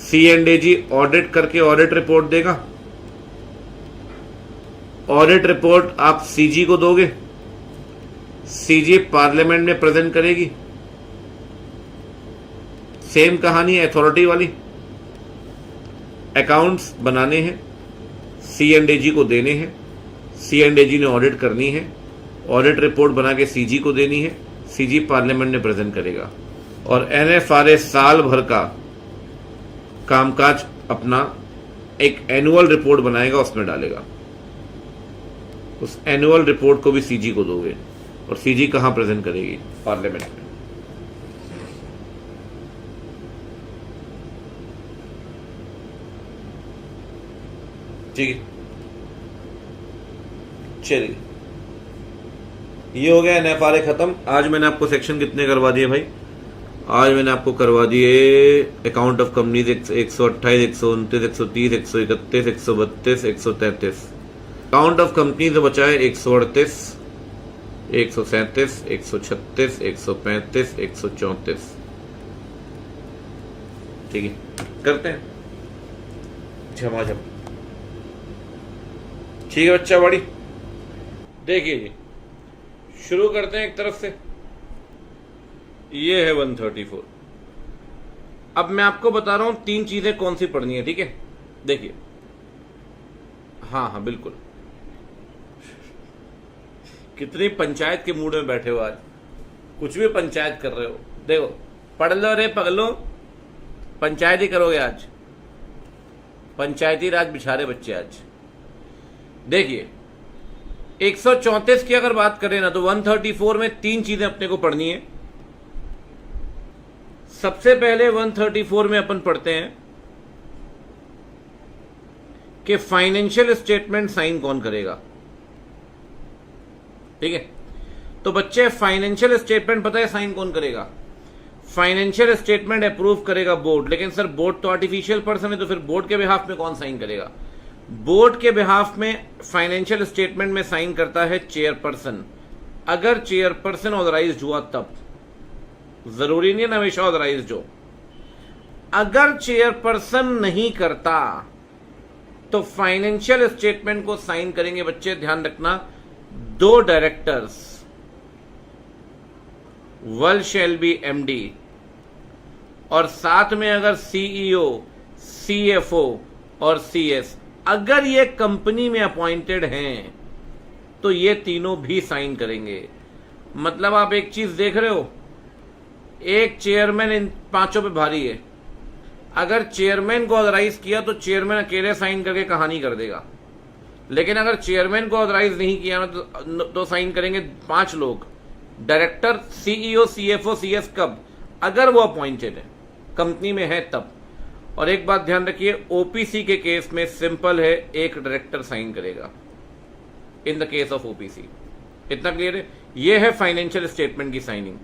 Speaker 1: सीएनडीजी ऑडिट करके ऑडिट रिपोर्ट देगा, ऑडिट रिपोर्ट आप सीजी को दोगे, सीजी पार्लियामेंट में प्रेजेंट करेगी। सेम कहानी है अथॉरिटी वाली। अकाउंट्स बनाने हैं, सीएनडीजी को देने हैं, सीएनडीजी ने ऑडिट करनी है, ऑडिट रिपोर्ट बना के सीजी को देनी है, सीजी पार्लियामेंट में प्रेजेंट करेगा। और एनएफआरए साल भर का कामकाज अपना एक एनुअल रिपोर्ट बनाएगा, उसमें डालेगा। उस एनुअल रिपोर्ट को भी सीजी को दोगे और सीजी कहां प्रेजेंट करेगी? पार्लियामेंट में। ठीक है, चलिए ये हो गया एनएफआरए खत्म। आज मैंने आपको सेक्शन कितने करवा दिए भाई? आज मैंने आपको करवा दिए account of companies 128, 129, 130, 131, 132, 133। Account of companies बचा है 138, 137, 136, 135, 134। ठीक है, करते हैं झमाझम। ठीक है बच्चा बड़ी, देखिए जी शुरू करते हैं एक तरफ से। ये है 134। अब मैं आपको बता रहा हूं 3 चीजें कौन सी पढ़नी है, ठीक है। देखिए, हाँ बिल्कुल। कितनी पंचायत के मूड में बैठे हो आज, कुछ भी पंचायत कर रहे हो। देखो, पढ़ लो रे पगलो, पंचायत ही करोगे आज, पंचायती राज बिछारे बच्चे आज। देखिए 134 की अगर बात करें ना तो 134 में 3 चीजें अपने को पढ़नी है। सबसे पहले 134 में अपन पढ़ते हैं कि फाइनेंशियल स्टेटमेंट साइन कौन करेगा। ठीक है, तो बच्चे फाइनेंशियल स्टेटमेंट पता है साइन कौन करेगा? फाइनेंशियल स्टेटमेंट अप्रूव करेगा बोर्ड। लेकिन सर बोर्ड तो आर्टिफिशियल पर्सन है, तो फिर बोर्ड के बिहाफ में कौन साइन करेगा? बोर्ड के बिहाफ में फाइनेंशियल स्टेटमेंट में साइन करता है चेयरपर्सन। अगर चेयरपर्सन ऑथराइज्ड हुआ तब, जरूरी नहीं है हमेशा ऑथराइज्ड हो। अगर चेयरपर्सन नहीं करता तो फाइनेंशियल स्टेटमेंट को साइन करेंगे बच्चे, ध्यान रखना, 2 directors, one shall be MD, और साथ में अगर सीईओ, सीएफओ और सीएस अगर ये कंपनी में अपॉइंटेड हैं तो ये तीनों भी साइन करेंगे। मतलब आप एक चीज देख रहे हो, एक चेयरमैन इन 5 पे भारी है। अगर चेयरमैन को ऑथराइज किया तो चेयरमैन अकेले साइन करके कहानी कर देगा। लेकिन अगर चेयरमैन को ऑथराइज नहीं किया तो साइन करेंगे 5 लोग, डायरेक्टर, सीईओ, सीएफओ, सीएस, कब? अगर वो अपॉइंटेड है, कंपनी में है तब। और एक बात ध्यान रखिए, ओपीसी के केस में सिंपल है, एक डायरेक्टर साइन करेगा in the case of OPC. इतना क्लियर है? ये है फाइनेंशियल स्टेटमेंट की साइनिंग।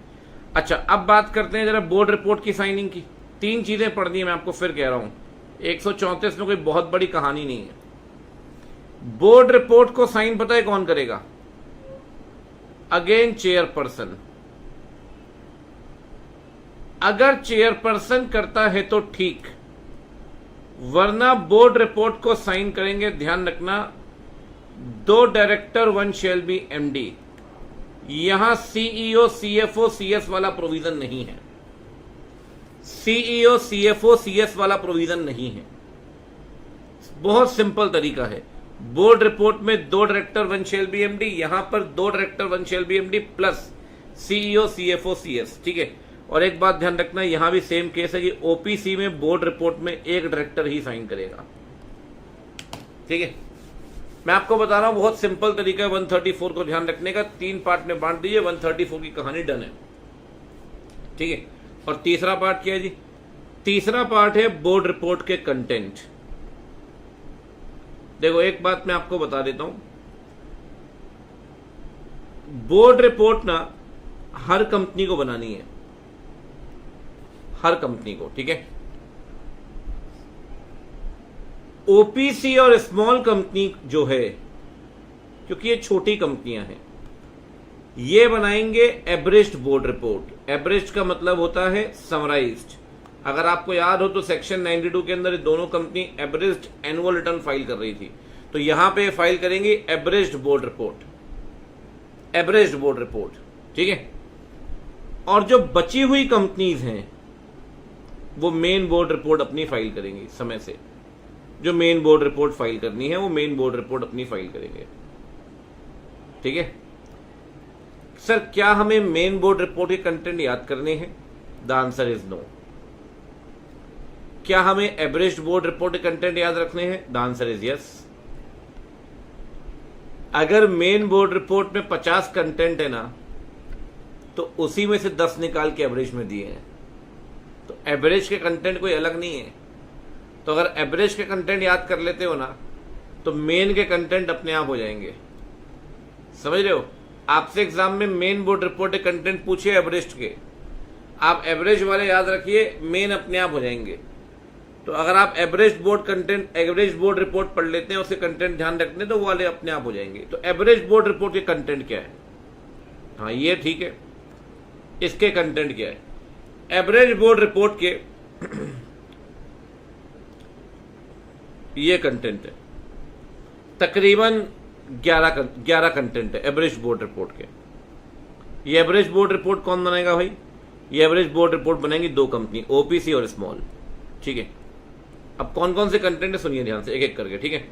Speaker 1: अच्छा, अब बात करते हैं जरा बोर्ड रिपोर्ट की साइनिंग की। 3 चीजें पढ़नी है, मैं आपको फिर कह रहा हूं। 134 में कोई बहुत बड़ी कहानी नहीं है। बोर्ड रिपोर्ट को साइन पता है कौन करेगा? अगेन चेयरपर्सन, अगर चेयरपर्सन करता है तो ठीक, वरना बोर्ड रिपोर्ट को साइन करेंगे। ध्यान रखना, 2 डायरेक्टर 1 शैल बी एमडी। यहां सीईओ सीएफओ सीएस वाला प्रोविजन नहीं है, सीईओ सीएफओ सीएस वाला प्रोविजन नहीं है। बहुत सिंपल तरीका है। बोर्ड रिपोर्ट में 2 डायरेक्टर 1 शैल बी एमडी, यहां पर 2 director 1 shall be MD plus CEO CFO CS. ठीक है। और एक बात ध्यान रखना, यहां भी सेम केस है कि ओपीसी में बोर्ड रिपोर्ट में 1 डायरेक्टर ही साइन करेगा। ठीक है, मैं आपको बता रहा हूं, बहुत सिंपल तरीका है 134 को ध्यान रखने का। 3 पार्ट में बांट दीजिए, 134 की कहानी डन है। ठीक है। और तीसरा पार्ट क्या है जी? तीसरा पार्ट है बोर्ड रिपोर्ट के कंटेंट। देखो, एक बात मैं आपको बता देता हूं, बोर्ड रिपोर्ट ना हर कंपनी को बनानी है, हर कंपनी को। ठीक है। ओपीसी और स्मॉल कंपनी जो है, क्योंकि ये छोटी कंपनियां हैं, ये बनाएंगे एवरेज्ड बोर्ड रिपोर्ट। एवरेज्ड का मतलब होता है समराइज्ड। अगर आपको याद हो तो सेक्शन 92 के अंदर दोनों company averaged annual return file कर रही थी, तो यहां पे फाइल करेंगे averaged board report, averaged board report. ठीक है। और जो बची हुई कंपनीज हैं वो मेन बोर्ड रिपोर्ट अपनी फाइल करेंगी समय से। जो मेन बोर्ड रिपोर्ट फाइल करनी है वो मेन बोर्ड रिपोर्ट अपनी फाइल करेंगे। ठीक है। सर, क्या हमें मेन बोर्ड रिपोर्ट के कंटेंट याद करने हैं? The answer is no. क्या हमें एवरेज्ड बोर्ड रिपोर्ट के कंटेंट याद रखने हैं? The answer is yes. अगर मेन बोर्ड रिपोर्ट में 50 कंटेंट है ना, तो उसी में से 10 निकाल के एवरेज में दिए हैं, तो एवरेज के कंटेंट कोई अलग नहीं है। तो अगर एवरेज के कंटेंट याद कर लेते हो ना, तो मेन के कंटेंट अपने आप हो जाएंगे। समझ रहे हो? आपसे एग्जाम में मेन बोर्ड रिपोर्ट के कंटेंट पूछिए एवरेज के, आप एवरेज वाले याद रखिए, मेन अपने आप हो जाएंगे। तो अगर आप average board content, average board report पढ़ लेते हैं, उसके कंटेंट ध्यान रखते तो वो वाले अपने आप हो जाएंगे। तो एवरेज बोर्ड रिपोर्ट के कंटेंट क्या है? हाँ, ये ठीक है। इसके कंटेंट क्या है? एवरेज बोर्ड रिपोर्ट के ये कंटेंट है, तकरीबन 11 कंटेंट है एवरेज बोर्ड रिपोर्ट के। ये एवरेज बोर्ड रिपोर्ट कौन बनाएगा भाई? ये एवरेज बोर्ड रिपोर्ट बनाएंगी 2 कंपनी, ओपीसी और स्मॉल। ठीक है। अब कौन कौन से कंटेंट है सुनिए ध्यान से, एक एक करके। ठीक है।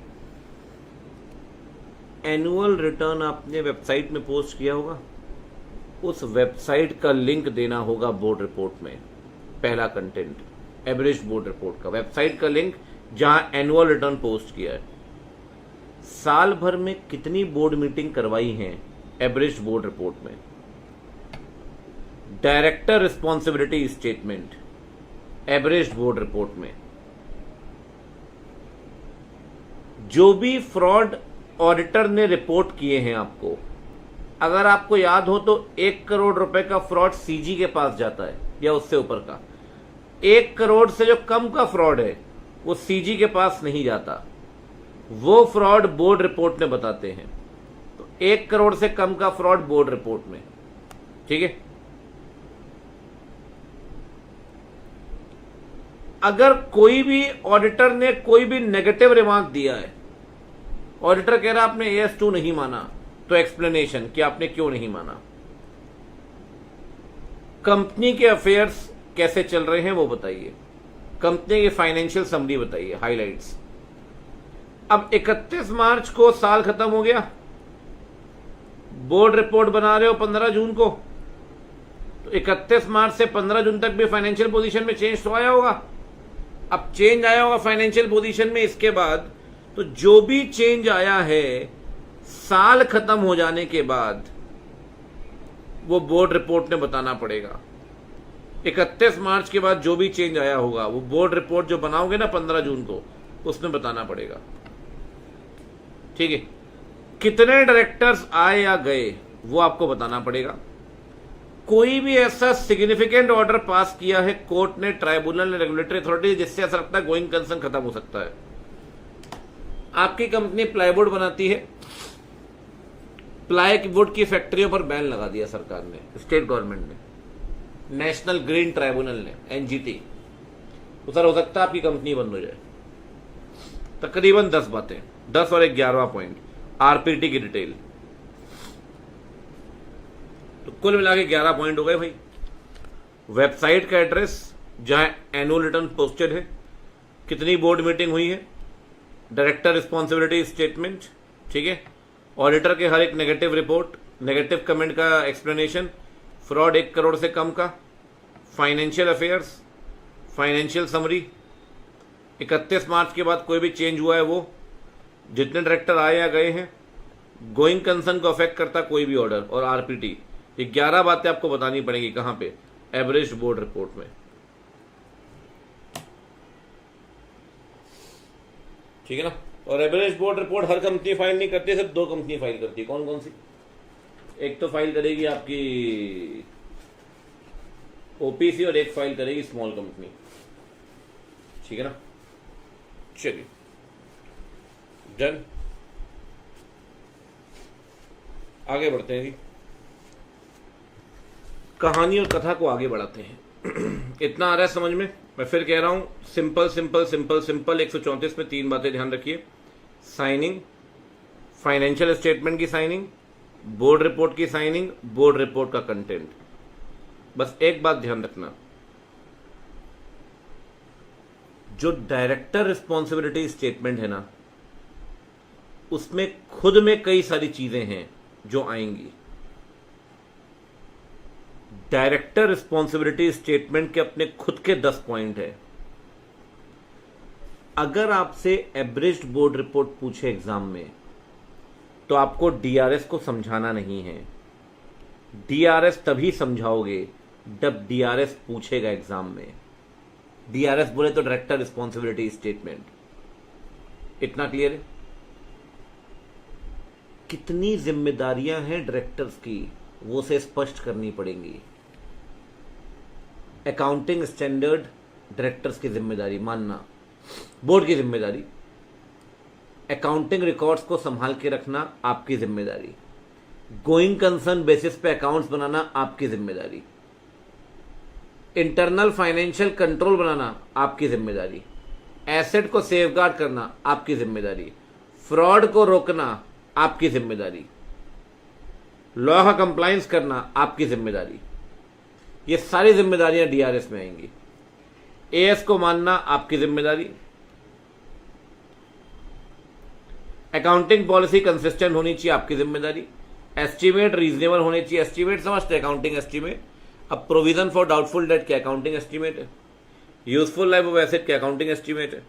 Speaker 1: एनुअल रिटर्न आपने वेबसाइट में पोस्ट किया होगा, उस वेबसाइट का लिंक देना होगा बोर्ड रिपोर्ट में। पहला कंटेंट एवरेज बोर्ड रिपोर्ट का, वेबसाइट का लिंक जहां एनुअल रिटर्न पोस्ट किया है। साल भर में कितनी बोर्ड मीटिंग करवाई है एवरेज बोर्ड रिपोर्ट में। Director responsibility statement average board report में। जो भी फ्रॉड ऑडिटर ने रिपोर्ट किए हैं आपको, अगर आपको याद हो तो 1 करोड़ रुपए का फ्रॉड सीजी के पास जाता है या उससे ऊपर का। 1 करोड़ से जो कम का फ्रॉड है वो सीजी के पास नहीं जाता, वो फ्रॉड बोर्ड रिपोर्ट में बताते हैं। तो 1 करोड़ से कम का फ्रॉड बोर्ड रिपोर्ट में। ठीक है। अगर कोई भी ऑडिटर ने कोई भी नेगेटिव रिमार्क दिया है, ऑडिटर कह रहा आपने AS2 नहीं माना, तो एक्सप्लेनेशन कि आपने क्यों नहीं माना, कंपनी के अफेयर्स कैसे चल रहे हैं वो बताइए, कंपनी की फाइनेंशियल समरी बताइए, हाइलाइट्स। अब 31 मार्च को साल खत्म हो गया, बोर्ड रिपोर्ट बना रहे हो 15 जून को, तो 31 मार्च से 15 जून तक भी फाइनेंशियल पोजीशन में चेंज तो आया होगा। अब चेंज आया होगा फाइनेंशियल पोजीशन में, इसके बाद तो जो भी चेंज आया है साल खत्म हो जाने के बाद वो बोर्ड रिपोर्ट में बताना पड़ेगा। 31 मार्च के बाद जो भी चेंज आया होगा वो बोर्ड रिपोर्ट जो बनाओगे ना 15 जून को, उसमें बताना पड़ेगा। ठीक है। कितने डायरेक्टर्स आए या गए वो आपको बताना पड़ेगा। कोई भी ऐसा सिग्निफिकेंट ऑर्डर पास किया है कोर्ट ने, ट्राइब्यूनल ने, रेगुलेटरी अथॉरिटी, जिससे ऐसा लगता है गोइंग कंसर्न खत्म हो सकता है। आपकी कंपनी प्लाईवुड बनाती है, प्लाईवुड की फैक्ट्रियों पर बैन लगा दिया सरकार ने, स्टेट गवर्नमेंट ने, नेशनल ग्रीन ट्राइब्यूनल ने, एनजीटी। तो सर हो सकता है आपकी कंपनी बंद हो जाए। तकरीबन 10 बातें, 10 और 11वां पॉइंट आरपीटी की डिटेल। तो कुल मिला के 11 पॉइंट हो गए भाई। वेबसाइट का एड्रेस जहां एनुअल रिटर्न पोस्टेड है, कितनी बोर्ड मीटिंग हुई है, डायरेक्टर रिस्पॉन्सिबिलिटी स्टेटमेंट, ठीक है, ऑडिटर के हर एक नेगेटिव रिपोर्ट, नेगेटिव कमेंट का एक्सप्लेनेशन, फ्रॉड 1 करोड़ से कम का, फाइनेंशियल अफेयर्स, फाइनेंशियल समरी, 31 मार्च के बाद कोई भी चेंज हुआ है वो, जितने डायरेक्टर आए या गए हैं, गोइंग कंसर्न को अफेक्ट करता कोई भी ऑर्डर, और आरपीटी। ये 11 बातें आपको बतानी पड़ेंगी। कहां पे? एवरेज बोर्ड रिपोर्ट में, ठीक है ना। और एवरेज बोर्ड रिपोर्ट हर कंपनी फाइल नहीं करती, सिर्फ 2 कंपनी फाइल करती है। कौन कौन सी? एक तो फाइल करेगी आपकी ओपीसी और एक फाइल करेगी स्मॉल कंपनी, ठीक है ना। चलिए डन, आगे बढ़ते हैं जी। कहानी और कथा को आगे बढ़ाते हैं। इतना आ रहा है समझ में? मैं फिर कह रहा हूं, सिंपल सिंपल सिंपल सिंपल। 134 में 3 बातें ध्यान रखिए। साइनिंग, फाइनेंशियल स्टेटमेंट की साइनिंग, बोर्ड रिपोर्ट की साइनिंग, बोर्ड रिपोर्ट का कंटेंट। बस एक बात ध्यान रखना, जो डायरेक्टर रिस्पॉन्सिबिलिटी स्टेटमेंट है ना, उसमें खुद में कई सारी चीजें हैं जो आएंगी। डायरेक्टर रिस्पॉन्सिबिलिटी स्टेटमेंट के अपने खुद के 10 पॉइंट है। अगर आपसे एवरेज बोर्ड रिपोर्ट पूछे एग्जाम में, तो आपको डीआरएस को समझाना नहीं है। डीआरएस तभी समझाओगे जब डीआरएस पूछेगा एग्जाम में। डीआरएस बोले तो डायरेक्टर रिस्पॉन्सिबिलिटी स्टेटमेंट। इतना क्लियर है? कितनी जिम्मेदारियां हैं डायरेक्टर्स की, वो से स्पष्ट करनी पड़ेंगी। अकाउंटिंग स्टैंडर्ड डायरेक्टर्स की जिम्मेदारी मानना, बोर्ड की जिम्मेदारी। अकाउंटिंग रिकॉर्ड्स को संभाल के रखना आपकी जिम्मेदारी। गोइंग कंसर्न बेसिस पे अकाउंट्स बनाना आपकी जिम्मेदारी। इंटरनल फाइनेंशियल कंट्रोल बनाना आपकी जिम्मेदारी। एसेट को सेफगार्ड करना आपकी जिम्मेदारी। फ्रॉड को रोकना आपकी जिम्मेदारी। लॉ का कंप्लायंस करना आपकी जिम्मेदारी। ये सारी जिम्मेदारियां डीआरएस में आएंगी। एएस को मानना आपकी जिम्मेदारी। अकाउंटिंग पॉलिसी कंसिस्टेंट होनी चाहिए, आपकी जिम्मेदारी। एस्टीमेट रीजनेबल होने चाहिए। एस्टीमेट समझते, अकाउंटिंग एस्टीमेट। अब प्रोविजन फॉर डाउटफुल डेट के अकाउंटिंग एस्टीमेट है। यूजफुल लाइफ ऑफ एसेट के अकाउंटिंग एस्टीमेट है।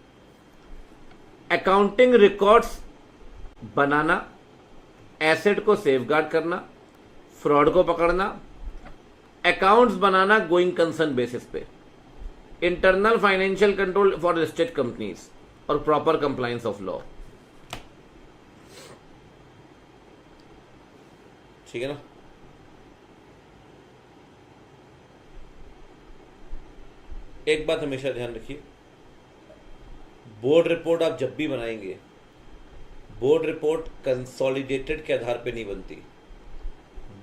Speaker 1: अकाउंटिंग रिकॉर्ड्स बनाना, एसेट को सेफगार्ड करना, फ्रॉड को पकड़ना, अकाउंट्स बनाना गोइंग कंसर्न बेसिस पे, internal financial control for listed companies, और प्रॉपर कंप्लायंस ऑफ लॉ। ठीक है ना। एक बात हमेशा ध्यान रखिए, बोर्ड रिपोर्ट आप जब भी बनाएंगे, बोर्ड रिपोर्ट कंसोलिडेटेड के आधार पे नहीं बनती।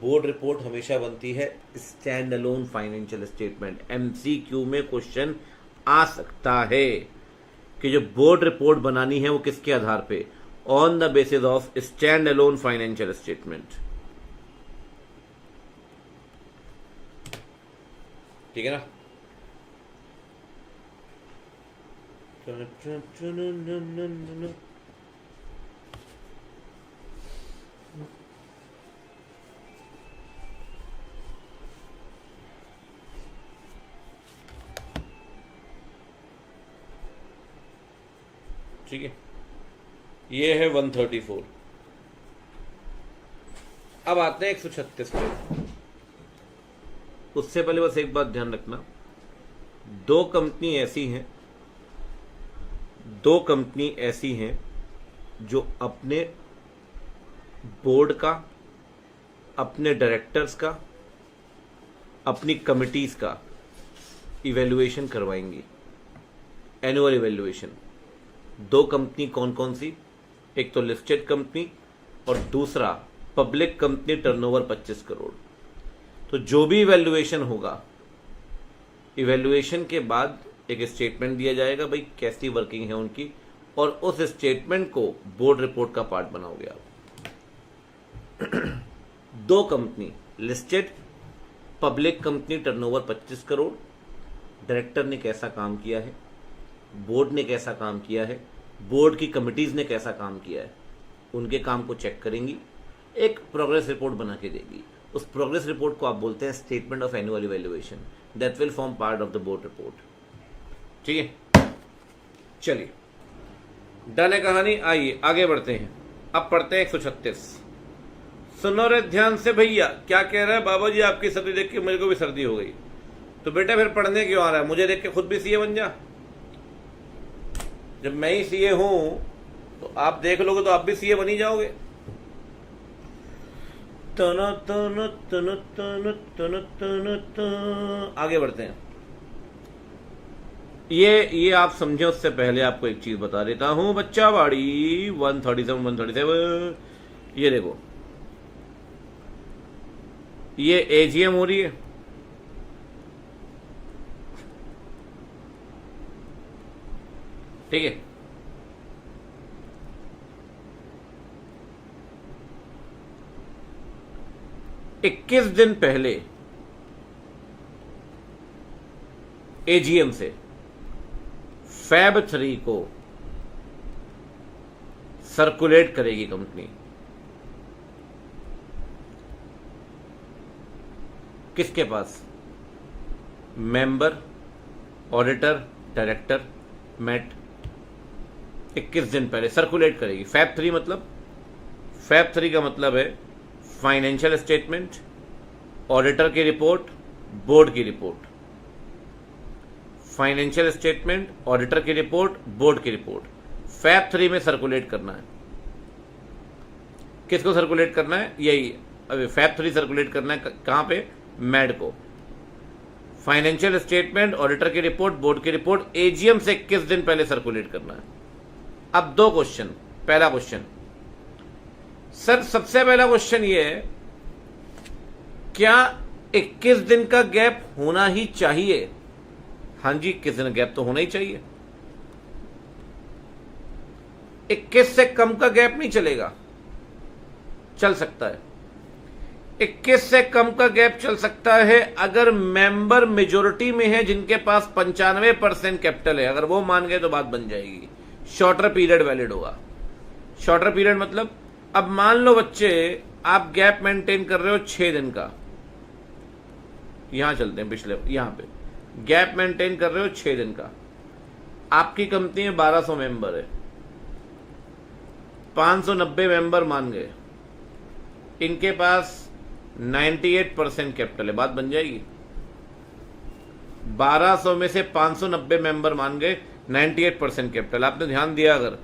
Speaker 1: बोर्ड रिपोर्ट हमेशा बनती है stand alone financial statement. MCQ में क्वेश्चन आ सकता है कि जो बोर्ड रिपोर्ट बनानी है वो किसके आधार पे? On the basis of stand alone financial statement. ठीक है ना। ठीक है, ये है 134। अब आते हैं 136 पे। उससे पहले बस एक बात ध्यान रखना, दो कंपनी ऐसी हैं जो अपने बोर्ड का, अपने डायरेक्टर्स का, अपनी कमिटीज का इवैल्यूएशन करवाएंगी, एनुअल इवैल्यूएशन। दो कंपनी कौन कौन सी? एक तो लिस्टेड कंपनी और दूसरा पब्लिक कंपनी टर्नओवर 25 करोड़। तो जो भी इवैल्यूएशन होगा, इवैल्यूएशन के बाद एक स्टेटमेंट दिया जाएगा भाई कैसी वर्किंग है उनकी, और उस स्टेटमेंट को बोर्ड रिपोर्ट का पार्ट बनाओगे आप। दो company listed, public company turnover 25 crore, director ने कैसा काम किया है, बोर्ड ने कैसा काम किया है, बोर्ड की कमिटीज ने कैसा काम किया है, उनके काम को चेक करेंगी, एक प्रोग्रेस रिपोर्ट बना के देगी। उस प्रोग्रेस रिपोर्ट को आप बोलते हैं statement of annual evaluation, that will form part of the board report. ठीक है, चलिए डन है कहानी। आइए आगे बढ़ते हैं, अब पढ़ते हैं 136। सुनो रे ध्यान से भैया, क्या कह रहा है बाबा जी, आपकी सर्दी देख के मेरे को भी सर्दी हो गई। तो बेटा फिर पढ़ने क्यों आ रहा है, मुझे देख के खुद भी सीए बन जा। जब मैं ही सीए हूं तो आप देख लोगे तो आप भी सीए बन ही जाओगे। तन तन तन तन तन तन तन। आगे बढ़ते हैं। ये आप समझे उससे पहले आपको एक चीज बता देता हूं बच्चा बाड़ी। 137 ये देखो, ये एजीएम हो रही है, ठीक है। इक्कीस दिन पहले एजीएम से फैब 3 को सर्कुलेट करेगी कंपनी। किसके पास? मेंबर, ऑडिटर, डायरेक्टर, मेट। 21 दिन पहले सर्कुलेट करेगी। फैब 3 मतलब, फैब 3 का मतलब है फाइनेंशियल स्टेटमेंट, ऑडिटर की रिपोर्ट, बोर्ड की रिपोर्ट। फाइनेंशियल स्टेटमेंट, ऑडिटर की रिपोर्ट, बोर्ड की रिपोर्ट फैब 3 में सर्कुलेट करना है। किसको सर्कुलेट करना है? यही अभी फैब 3 सर्कुलेट करना है। कहां पे? मैड को। फाइनेंशियल स्टेटमेंट, ऑडिटर की रिपोर्ट, बोर्ड की रिपोर्ट एजीएम से 21 दिन पहले सर्कुलेट करना है। अब दो क्वेश्चन। पहला क्वेश्चन सर, सबसे पहला क्वेश्चन ये है, क्या 21 दिन का गैप होना ही चाहिए? हां जी, 21 दिन गैप तो होना ही चाहिए। 21 से कम का गैप नहीं चलेगा। चल सकता है 21 से कम का गैप चल सकता है अगर मेंबर मेजोरिटी में है, जिनके पास 95% कैपिटल है। अगर वो मान गए तो बात बन जाएगी। शॉर्टर पीरियड वैलिड होगा। शॉर्टर पीरियड मतलब, अब मान लो बच्चे आप गैप मेंटेन कर रहे हो 6 दिन का। यहां चलते हैं पिछले, यहां पे गैप मेंटेन कर रहे हो 6 दिन का। आपकी कंपनी में 1200 मेंबर है, 590 मेंबर मान गए, इनके पास 98% कैपिटल है। बात बन जाएगी। 1200 में से 590 मेंबर मान गए, 98% कैपिटल। आपने ध्यान दिया, अगर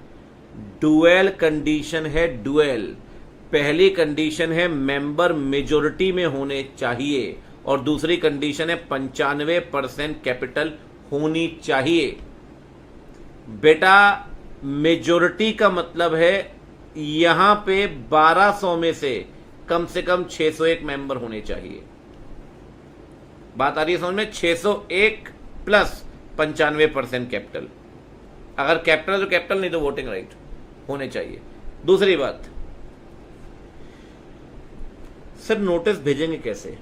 Speaker 1: डुएल कंडीशन है, डुएल पहली कंडीशन है मेंबर मेजोरिटी में होने चाहिए और दूसरी कंडीशन है 95% कैपिटल होनी चाहिए। बेटा मेजोरिटी का मतलब है यहां पे 1200 में से कम 601 मेंबर होने चाहिए। बात आ रही है समझ में? 601 प्लस 95% कैपिटल। अगर कैपिटल तो कैपिटल, नहीं तो वोटिंग राइट होने चाहिए। दूसरी बात, सर नोटिस भेजेंगे कैसे?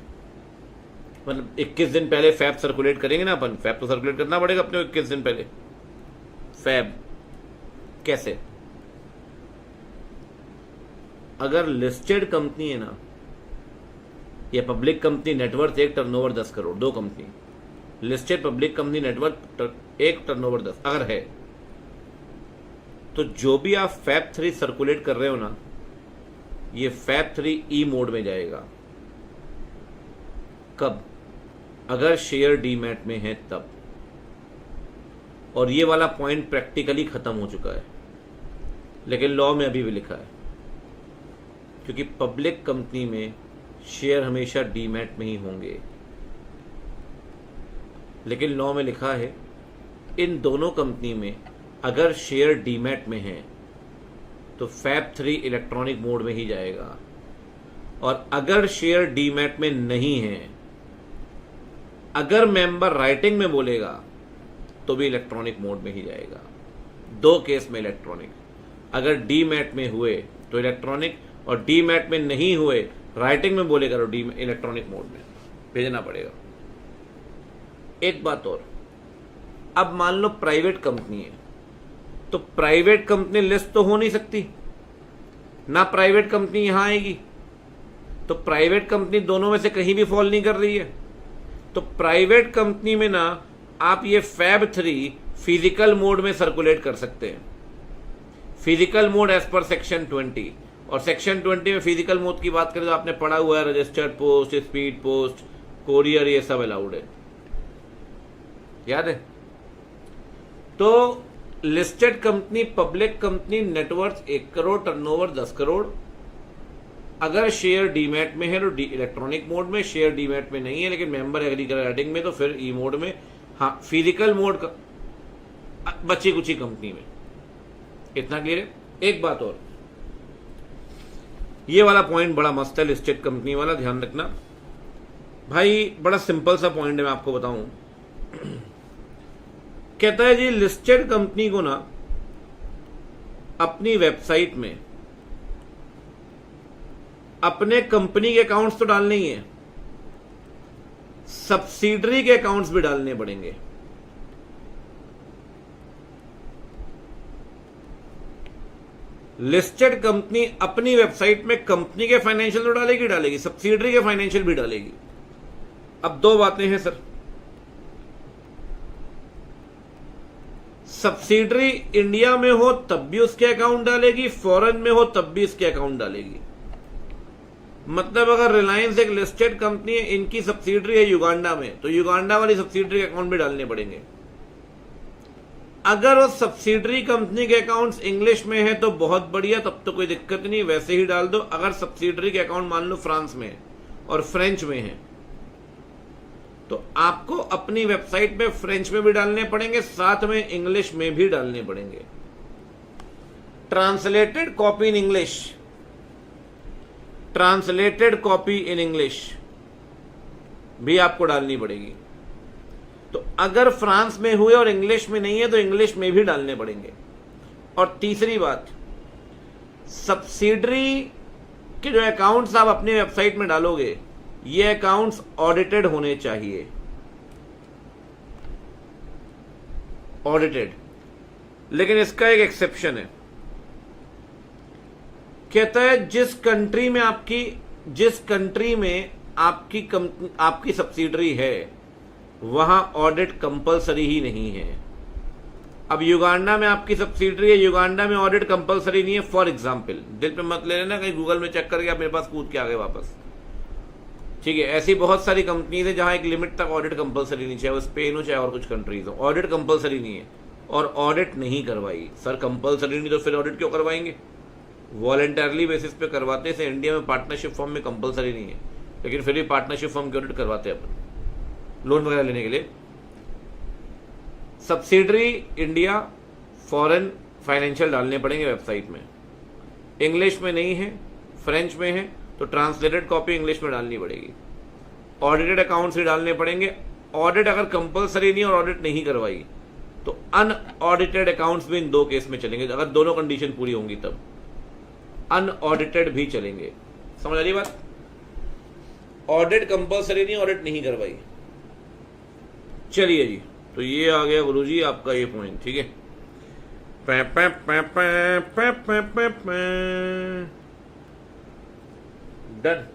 Speaker 1: मतलब 21 दिन पहले फैब सर्कुलेट करेंगे ना अपन। फैब तो सर्कुलेट करना पड़ेगा अपने 21 दिन पहले। फैब कैसे? अगर लिस्टेड कंपनी है ना, या public company, net worth 1, turnover 10 crore, दो company listed, public company net worth 1, turnover 10 अगर है, तो जो भी आप फैब 3 सर्कुलेट कर रहे हो ना, ये फैब 3 ई मोड में जाएगा। कब? अगर शेयर डीमैट में है तब। और ये वाला पॉइंट प्रैक्टिकली खत्म हो चुका है, लेकिन लॉ में अभी भी लिखा है, क्योंकि पब्लिक कंपनी में शेयर हमेशा डीमैट में ही होंगे। लेकिन लॉ में लिखा है इन दोनों कंपनी में अगर शेयर डीमैट में है तो फैब 3 इलेक्ट्रॉनिक मोड में ही जाएगा। और अगर शेयर डीमैट में नहीं है, अगर मेंबर राइटिंग में बोलेगा तो भी इलेक्ट्रॉनिक मोड में ही जाएगा। दो केस में इलेक्ट्रॉनिक, अगर डीमैट में हुए तो इलेक्ट्रॉनिक, और डीमैट में नहीं हुए राइटिंग में बोलेगा तो इलेक्ट्रॉनिक मोड में भेजना पड़ेगा। एक बात और, अब मान लो प्राइवेट कंपनी है, तो प्राइवेट कंपनी लिस्ट तो हो नहीं सकती ना, प्राइवेट कंपनी यहां आएगी, तो प्राइवेट कंपनी दोनों में से कहीं भी फॉल नहीं कर रही है। तो प्राइवेट कंपनी में ना आप ये फैब 3 फिजिकल मोड में सर्कुलेट कर सकते हैं, physical mode as per section 20। और सेक्शन 20 में फिजिकल मोड की बात करें तो आपने पढ़ा हुआ है, registered post, speed post, courier, ये सब अलाउड है, याद है। तो listed company, public company, net worth 1 crore, turnover 10 crore, अगर शेयर डीमैट में है तो इलेक्ट्रॉनिक मोड में, शेयर डीमैट में नहीं है लेकिन मेंबर एग्री कर राइटिंग में, तो फिर ई मोड में। हाँ, फिजिकल मोड का बची कुछ ही कंपनी में। इतना क्लियर है। एक बात और, ये वाला पॉइंट बड़ा मस्त है लिस्टेड कंपनी वाला, ध्यान रखना भाई, बड़ा सिंपल सा पॉइंट है, मैं आपको बताऊं। कहता है जी लिस्टेड कंपनी को ना अपनी वेबसाइट में अपने कंपनी के अकाउंट्स तो डालने ही है, सब्सिडरी के अकाउंट्स भी डालने पड़ेंगे। लिस्टेड कंपनी अपनी वेबसाइट में कंपनी के फाइनेंशियल तो डालेगी, सब्सिडरी के फाइनेंशियल भी डालेगी। अब दो बातें हैं सर, सब्सिडरी इंडिया में हो तब भी उसके अकाउंट डालेगी, फॉरेन में हो तब भी इसके अकाउंट डालेगी। मतलब अगर रिलायंस एक लिस्टेड कंपनी है, इनकी सब्सिडरी है युगांडा में, तो युगांडा वाली सब्सिडरी के अकाउंट भी डालने पड़ेंगे। अगर उस सब्सिडरी कंपनी के अकाउंट्स इंग्लिश में है तो बहुत बढ़िया, तब तो कोई दिक्कत नहीं, वैसे ही डाल दो। अगर सब्सिडरी के अकाउंट मान लो फ्रांस में है और फ्रेंच में है, तो आपको अपनी वेबसाइट पे फ्रेंच में भी डालने पड़ेंगे, साथ में इंग्लिश में भी डालने पड़ेंगे। Translated copy in English, translated copy in English भी आपको डालनी पड़ेगी। तो अगर फ्रांस में हुए और इंग्लिश में नहीं है तो इंग्लिश में भी डालने पड़ेंगे। और तीसरी बात, सब्सिडरी के जो अकाउंट्स आप अपनी वेबसाइट में डालोगे, ये अकाउंट्स ऑडिटेड होने चाहिए, ऑडिटेड। लेकिन इसका एक एक्सेप्शन है, कहता है जिस कंट्री में आपकी सब्सिडरी है वहां ऑडिट कंपलसरी ही नहीं है। अब युगांडा में आपकी सब्सिडरी है, युगांडा में ऑडिट कंपलसरी नहीं है। फॉर एग्जांपल, दिल पे मत ले लेना, कहीं गूगल में चेक करके आप मेरे पास कूद के आ गए वापस, ठीक है। ऐसी बहुत सारी कंपनीज है जहां एक लिमिट तक ऑडिट कंपलसरी नहीं, चाहे वो स्पेन हो चाहे और कुछ कंट्रीज हो, ऑडिट कंपलसरी नहीं है और ऑडिट नहीं करवाई। सर कंपलसरी नहीं तो फिर ऑडिट क्यों करवाएंगे? वॉलंटरली बेसिस पे करवाते हैं। इंडिया में पार्टनरशिप फॉर्म में कंपलसरी नहीं है, लेकिन फिर भी पार्टनरशिप फॉर्म की ऑडिट करवाते हैं अपन लोन वगैरह लेने के लिए। सब्सिडरी इंडिया, फॉरेन फाइनेंशियल डालने पड़ेंगे वेबसाइट में। इंग्लिश में नहीं है, फ्रेंच में है, तो ट्रांसलेटेड कॉपी इंग्लिश में डालनी पड़ेगी। ऑडिटेड अकाउंट्स ही डालने पड़ेंगे। ऑडिट अगर कंपलसरी नहीं और ऑडिट नहीं करवाई तो अनऑडिटेड अकाउंट्स भी इन दो केस में चलेंगे। अगर दोनों कंडीशन पूरी होंगी तब अनऑडिटेड भी चलेंगे। समझ आ रही बात? ऑडिट कंपलसरी नहीं, ऑडिट नहीं करवाई। चलिए जी, तो ये आ गया गुरुजी आपका ये पॉइंट, ठीक है। डन।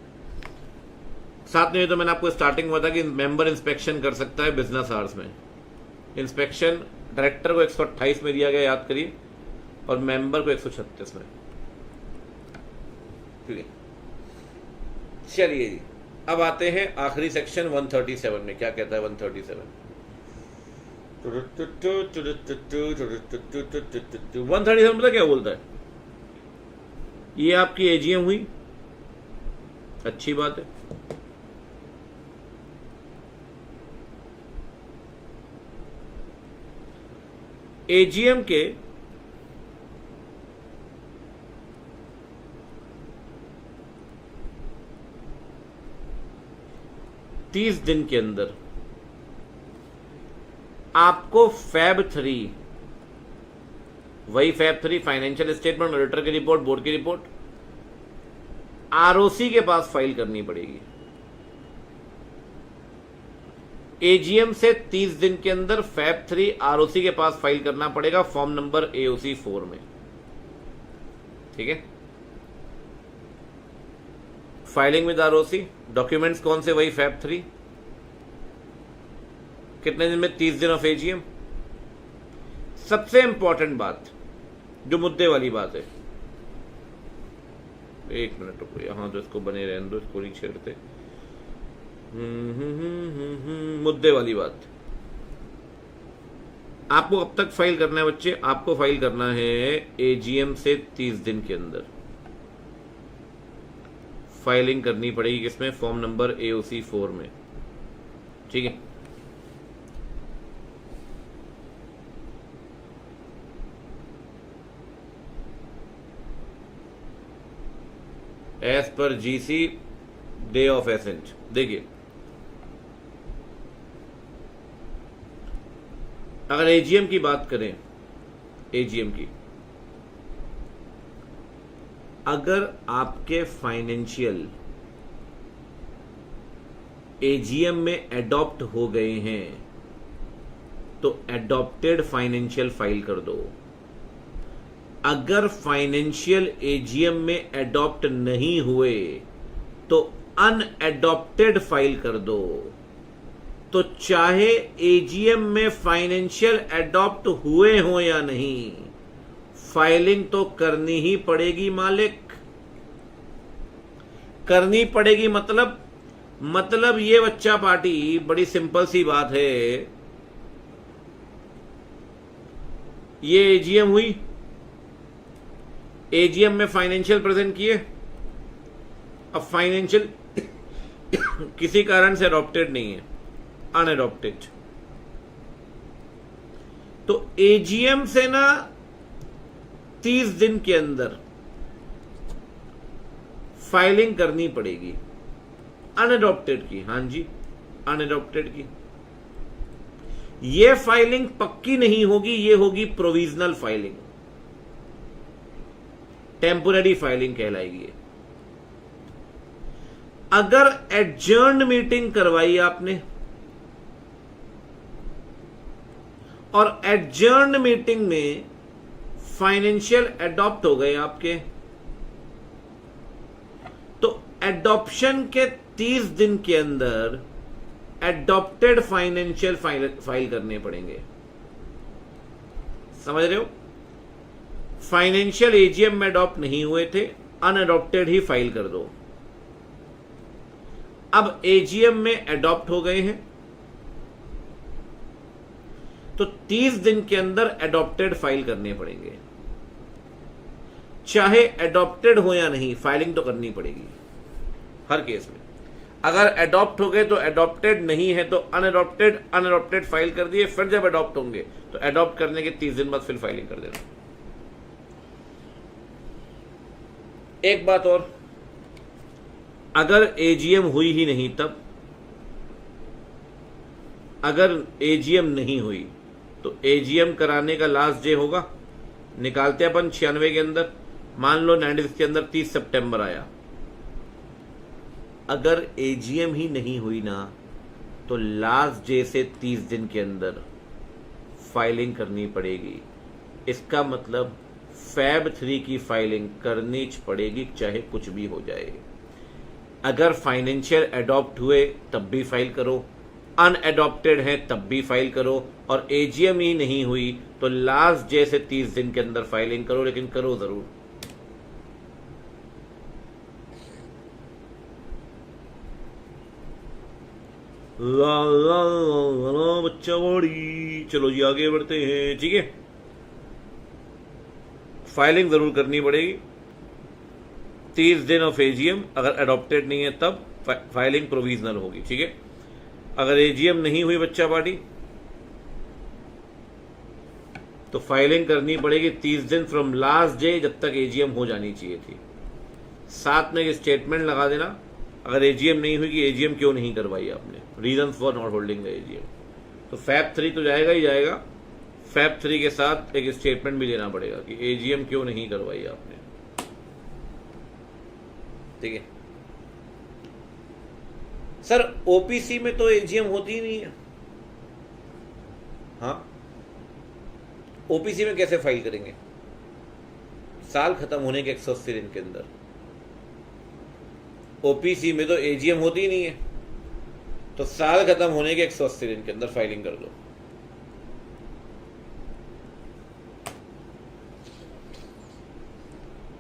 Speaker 1: साथ में तो मैंने आपको स्टार्टिंग में बताया कि मेंबर इंस्पेक्शन कर सकता है बिजनेस आवर्स में। इंस्पेक्शन डायरेक्टर को 128 में दिया गया, याद करिए, और मेंबर को 136 में, ठीक है। चलिए जी, अब आते हैं आखिरी सेक्शन 137 में। क्या कहता है 137? 137 पता क्या बोलता है? ये आपकी एजीएम हुई, अच्छी बात है। एजीएम के 30 दिन के अंदर आपको फैब 3, वही फैब 3 फाइनेंशियल स्टेटमेंट, ऑडिटर की रिपोर्ट, बोर्ड की रिपोर्ट आरओसी के पास फाइल करनी पड़ेगी। एजीएम से 30 दिन के अंदर फैब 3 आरओसी के पास फाइल करना पड़ेगा फॉर्म नंबर एओसी 4 में। ठीक है, फाइलिंग विद आरओसी, डॉक्यूमेंट्स कौन से, वही फैब 3। कितने दिन में, 30 दिन ऑफ एजीएम। सबसे इंपॉर्टेंट बात, जो मुद्दे वाली बात है, एक मिनट रुको, यहां तो इसको बने रहने दो, इसको नहीं छेड़ते। मुद्दे वाली बात, आपको अब तक फाइल करना है बच्चे, आपको फाइल करना है एजीएम से 30 दिन के अंदर फाइलिंग करनी पड़ेगी। किसमें, फॉर्म नंबर एओसी 4 में। ठीक है, as per GC day of accent. देखिए, अगर एजीएम की बात करें, एजीएम की, अगर आपके फाइनेंशियल एजीएम में एडॉप्ट हो गए हैं तो एडॉप्टेड फाइनेंशियल फाइल कर दो। अगर फाइनेंशियल एजीएम में एडॉप्ट नहीं हुए तो अनएडॉप्टेड फाइल कर दो। तो चाहे एजीएम में फाइनेंशियल एडॉप्ट हुए हो या नहीं, फाइलिंग तो करनी ही पड़ेगी मालिक, करनी पड़ेगी। मतलब ये बच्चा पार्टी, बड़ी सिंपल सी बात है, ये एजीएम हुई, एजीएम में फाइनेंशियल प्रेजेंट किए, अब फाइनेंशियल किसी कारण से अडॉप्टेड नहीं है, अनएडॉप्टेड, तो एजीएम से ना 30 दिन के अंदर फाइलिंग करनी पड़ेगी अनएडॉप्टेड की। हां जी, अनएडॉप्टेड की। ये फाइलिंग पक्की नहीं होगी, ये होगी प्रोविजनल फाइलिंग, टेम्पोररी फाइलिंग कहलाएगी। अगर एडजर्न्ड मीटिंग करवाई आपने और एडजर्न्ड मीटिंग में फाइनेंशियल एडॉप्ट हो गए आपके, तो एडॉप्शन के 30 दिन के अंदर एडॉप्टेड फाइनेंशियल फाइल करने पड़ेंगे। समझ रहे हो, फाइनेंशियल एजीएम में अडॉप्ट नहीं हुए थे, अनअडॉप्टेड ही फाइल कर दो। अब एजीएम में अडॉप्ट हो गए हैं तो 30 दिन के अंदर अडॉप्टेड फाइल करने पड़ेंगे। चाहे अडॉप्टेड हो या नहीं, फाइलिंग तो करनी पड़ेगी हर केस में। अगर अडॉप्ट हो गए तो अडॉप्टेड, नहीं है तो अनअडॉप्टेड फाइल कर दिए, फिर जब अडॉप्ट होंगे तो अडॉप्ट करने के 30 दिन बाद फिर फाइलिंग कर देना। एक बात और, अगर एजीएम हुई ही नहीं तब, अगर एजीएम नहीं हुई तो एजीएम कराने का लास्ट डे होगा, निकालते अपन 96 के अंदर, मान लो 96 के अंदर 30 सितंबर आया। अगर एजीएम ही नहीं हुई ना तो लास्ट डे से 30 दिन के अंदर फाइलिंग करनी पड़ेगी। इसका मतलब फैब 3 की फाइलिंग करनी पड़ेगी, चाहे कुछ भी हो जाए। अगर फाइनेंशियल अडॉप्ट हुए तब भी फाइल करो, अनएडॉप्टेड है तब भी फाइल करो, और एजीएम ही नहीं हुई तो लास्ट डे से 30 दिन के अंदर फाइलिंग करो, लेकिन करो जरूर। ला ला ला ला बच्चा बड़ी, चलो जी आगे बढ़ते हैं। ठीक है, फाइलिंग जरूर करनी पड़ेगी 30 दिन ऑफ एजीएम। अगर अडॉप्टेड नहीं है तब फाइलिंग प्रोविजनल होगी। ठीक है, अगर एजीएम नहीं हुई बच्चा पार्टी तो फाइलिंग करनी पड़ेगी 30 दिन फ्रॉम लास्ट डे, जब तक एजीएम हो जानी चाहिए थी। साथ में एक स्टेटमेंट लगा देना अगर एजीएम नहीं हुई कि एजीएम क्यों नहीं करवाई आपने, reason for not holding the AGM, तो फैब 3 तो जाएगा ही जाएगा, फैब 3 के साथ एक स्टेटमेंट भी देना पड़ेगा कि एजीएम क्यों नहीं करवाई आपने। ठीक है सर, ओपीसी में तो एजीएम होती ही नहीं है। हाँ, ओपीसी में कैसे फाइल करेंगे? साल खत्म होने के 180 दिन के अंदर। ओपीसी में तो एजीएम होती ही नहीं है, तो साल खत्म होने के 180 दिन के अंदर फाइलिंग कर दो।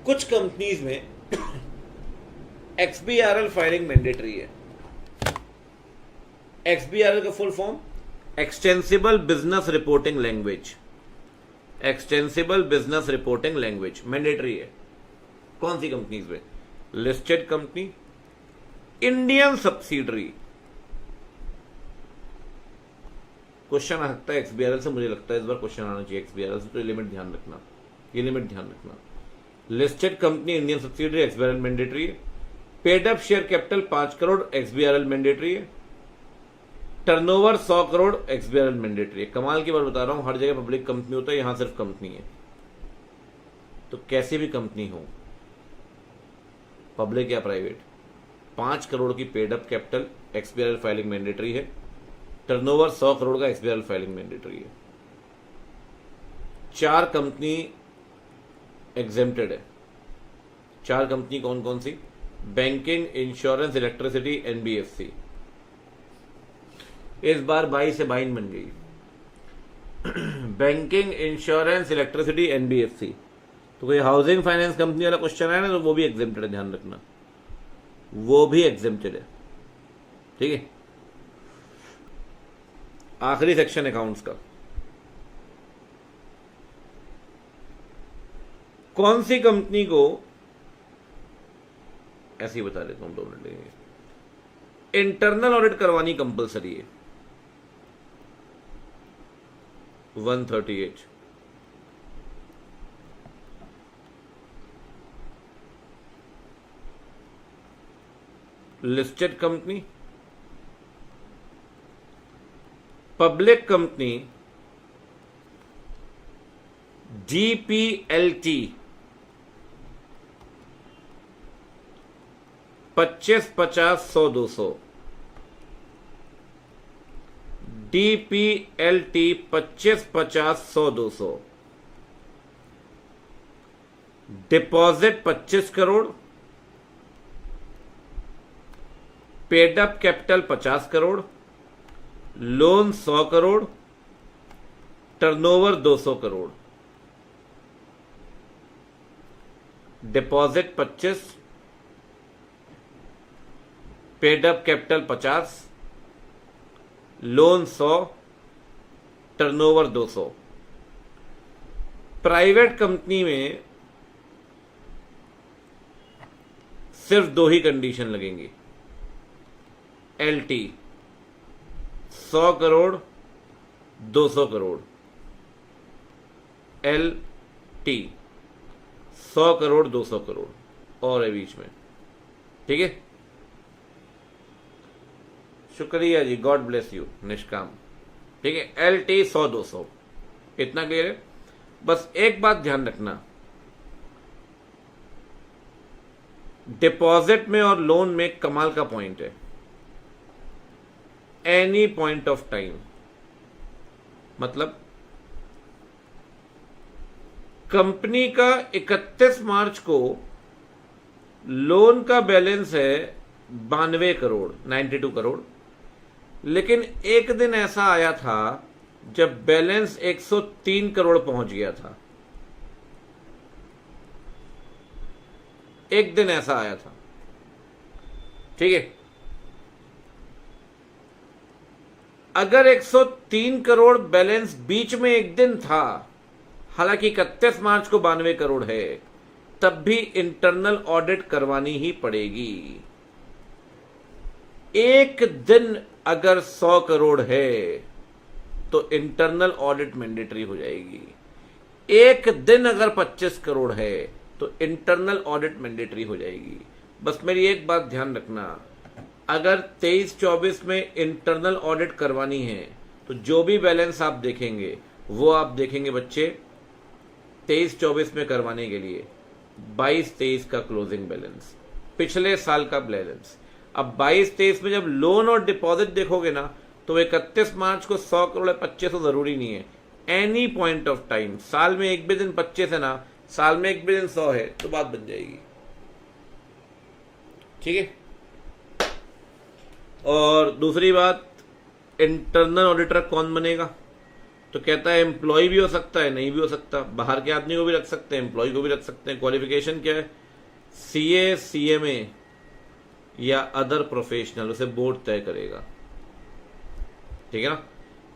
Speaker 1: कुछ कंपनीज में एक्सबीआरएल फाइलिंग मैंडेटरी है। एक्सबीआरएल का full form extensible business reporting language, extensible business reporting language mandatory है। कौन सी कंपनीज में? Listed company, Indian subsidiary. Question आ सकता है एक्सबीआरएल से, मुझे लगता है इस बार क्वेश्चन आना चाहिए एक्सबीआरएल से, तो लिमिट ध्यान रखना, ये लिमिट ध्यान रखना। Listed company, Indian subsidiary, XBRL mandatory है। Paid up share capital 5 crore, XBRL mandatory है। टर्नओवर 100 करोड़, एक्सबीआरएल मैंडेटरी है। कमाल की बात बता रहा हूं, हर जगह पब्लिक कंपनी होता है, यहां सिर्फ कंपनी है। तो कैसे भी कंपनी हो, पब्लिक या प्राइवेट, 5 करोड़ की paid up capital, XBRL filing mandatory है। टर्नओवर 100 करोड़ का, एक्सबीआरएल फाइलिंग मैंडेटरी है। 4 कंपनी एग्जेम्प्टेड है। 4 कंपनी कौन कौन सी? Banking, insurance, electricity, NBFC. इस बार 22 से 22 बन गई। Banking, insurance, electricity, NBFC. तो कोई हाउसिंग फाइनेंस कंपनी वाला क्वेश्चन है ना, तो वो भी एग्जेम्प्टेड है, ध्यान रखना, वो भी एग्जेम्प्टेड है। ठीक है, आखिरी सेक्शन अकाउंट्स का। कौन सी कंपनी को, ऐसे ही बता देता हूं, 2 मिनट लगेंगे। इंटरनल ऑडिट करवानी कंपलसरी है। 138 listed company, public company, DPLT 25, 50, 100, 200। DPLT 25, 50, 100, 200। Deposit 25 crore, paid up capital 50 crore, loan 100 crore, turnover 200 crore. Deposit 25, paid up capital 50, loan 100, turnover 200। Private company में सिर्फ 2 ही कंडीशन लगेंगी। एलटी 100 करोड़, 200 करोड़। एलटी 100 करोड़, 200 करोड़ और है बीच में। ठीक है, शुक्रिया जी, गॉड ब्लेस यू निष्काम। ठीक है, एलटी 100, 200, इतना क्लियर है। बस एक बात ध्यान रखना, डिपॉजिट में और लोन में कमाल का पॉइंट है, एनी पॉइंट ऑफ टाइम। मतलब कंपनी का 31 मार्च को लोन का बैलेंस है 92 करोड़, 92 करोड़, लेकिन एक दिन ऐसा आया था जब बैलेंस 103 करोड़ पहुंच गया था। एक दिन ऐसा आया था। ठीक है, अगर 103 करोड़ बैलेंस बीच में एक दिन था, हालांकि 31 मार्च को 92 करोड़ है, तब भी इंटरनल ऑडिट करवानी ही पड़ेगी। एक दिन अगर 100 करोड़ है तो इंटरनल ऑडिट मैंडेटरी हो जाएगी। एक दिन अगर 25 करोड़ है तो इंटरनल ऑडिट मैंडेटरी हो जाएगी। बस मेरी एक बात ध्यान रखना, अगर 23-24 में इंटरनल ऑडिट करवानी है तो जो भी बैलेंस आप देखेंगे वो आप देखेंगे बच्चे 23-24 में करवाने के लिए 22-23 का क्लोजिंग बैलेंस, पिछले साल का बैलेंस। अब 22-23 में जब लोन और डिपॉजिट देखोगे ना तो 31 मार्च को 100 करोड़ 25 जरूरी नहीं है। एनी पॉइंट ऑफ टाइम, साल में एक भी दिन 25 है ना, साल में एक भी दिन 100 है तो बात बन जाएगी। ठीक है। और दूसरी बात, इंटरनल ऑडिटर कौन बनेगा? तो कहता है एम्प्लॉय भी हो सकता है, नहीं भी हो सकता, बाहर के आदमी को भी रख सकते हैं, एम्प्लॉय को भी रख सकते हैं। क्वालिफिकेशन क्या है? सीए, सीएमए या अदर प्रोफेशनल, उसे बोर्ड तय करेगा। ठीक है ना।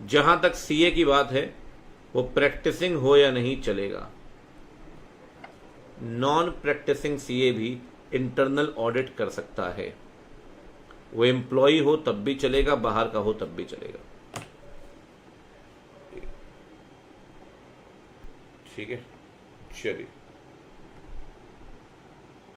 Speaker 1: जहां तक सीए की बात है वो प्रैक्टिसिंग हो या नहीं चलेगा। नॉन प्रैक्टिसिंग सीए भी इंटरनल ऑडिट कर सकता है, वो एम्प्लॉय हो तब भी चलेगा, बाहर का हो तब भी चलेगा। ठीक है, चलिए।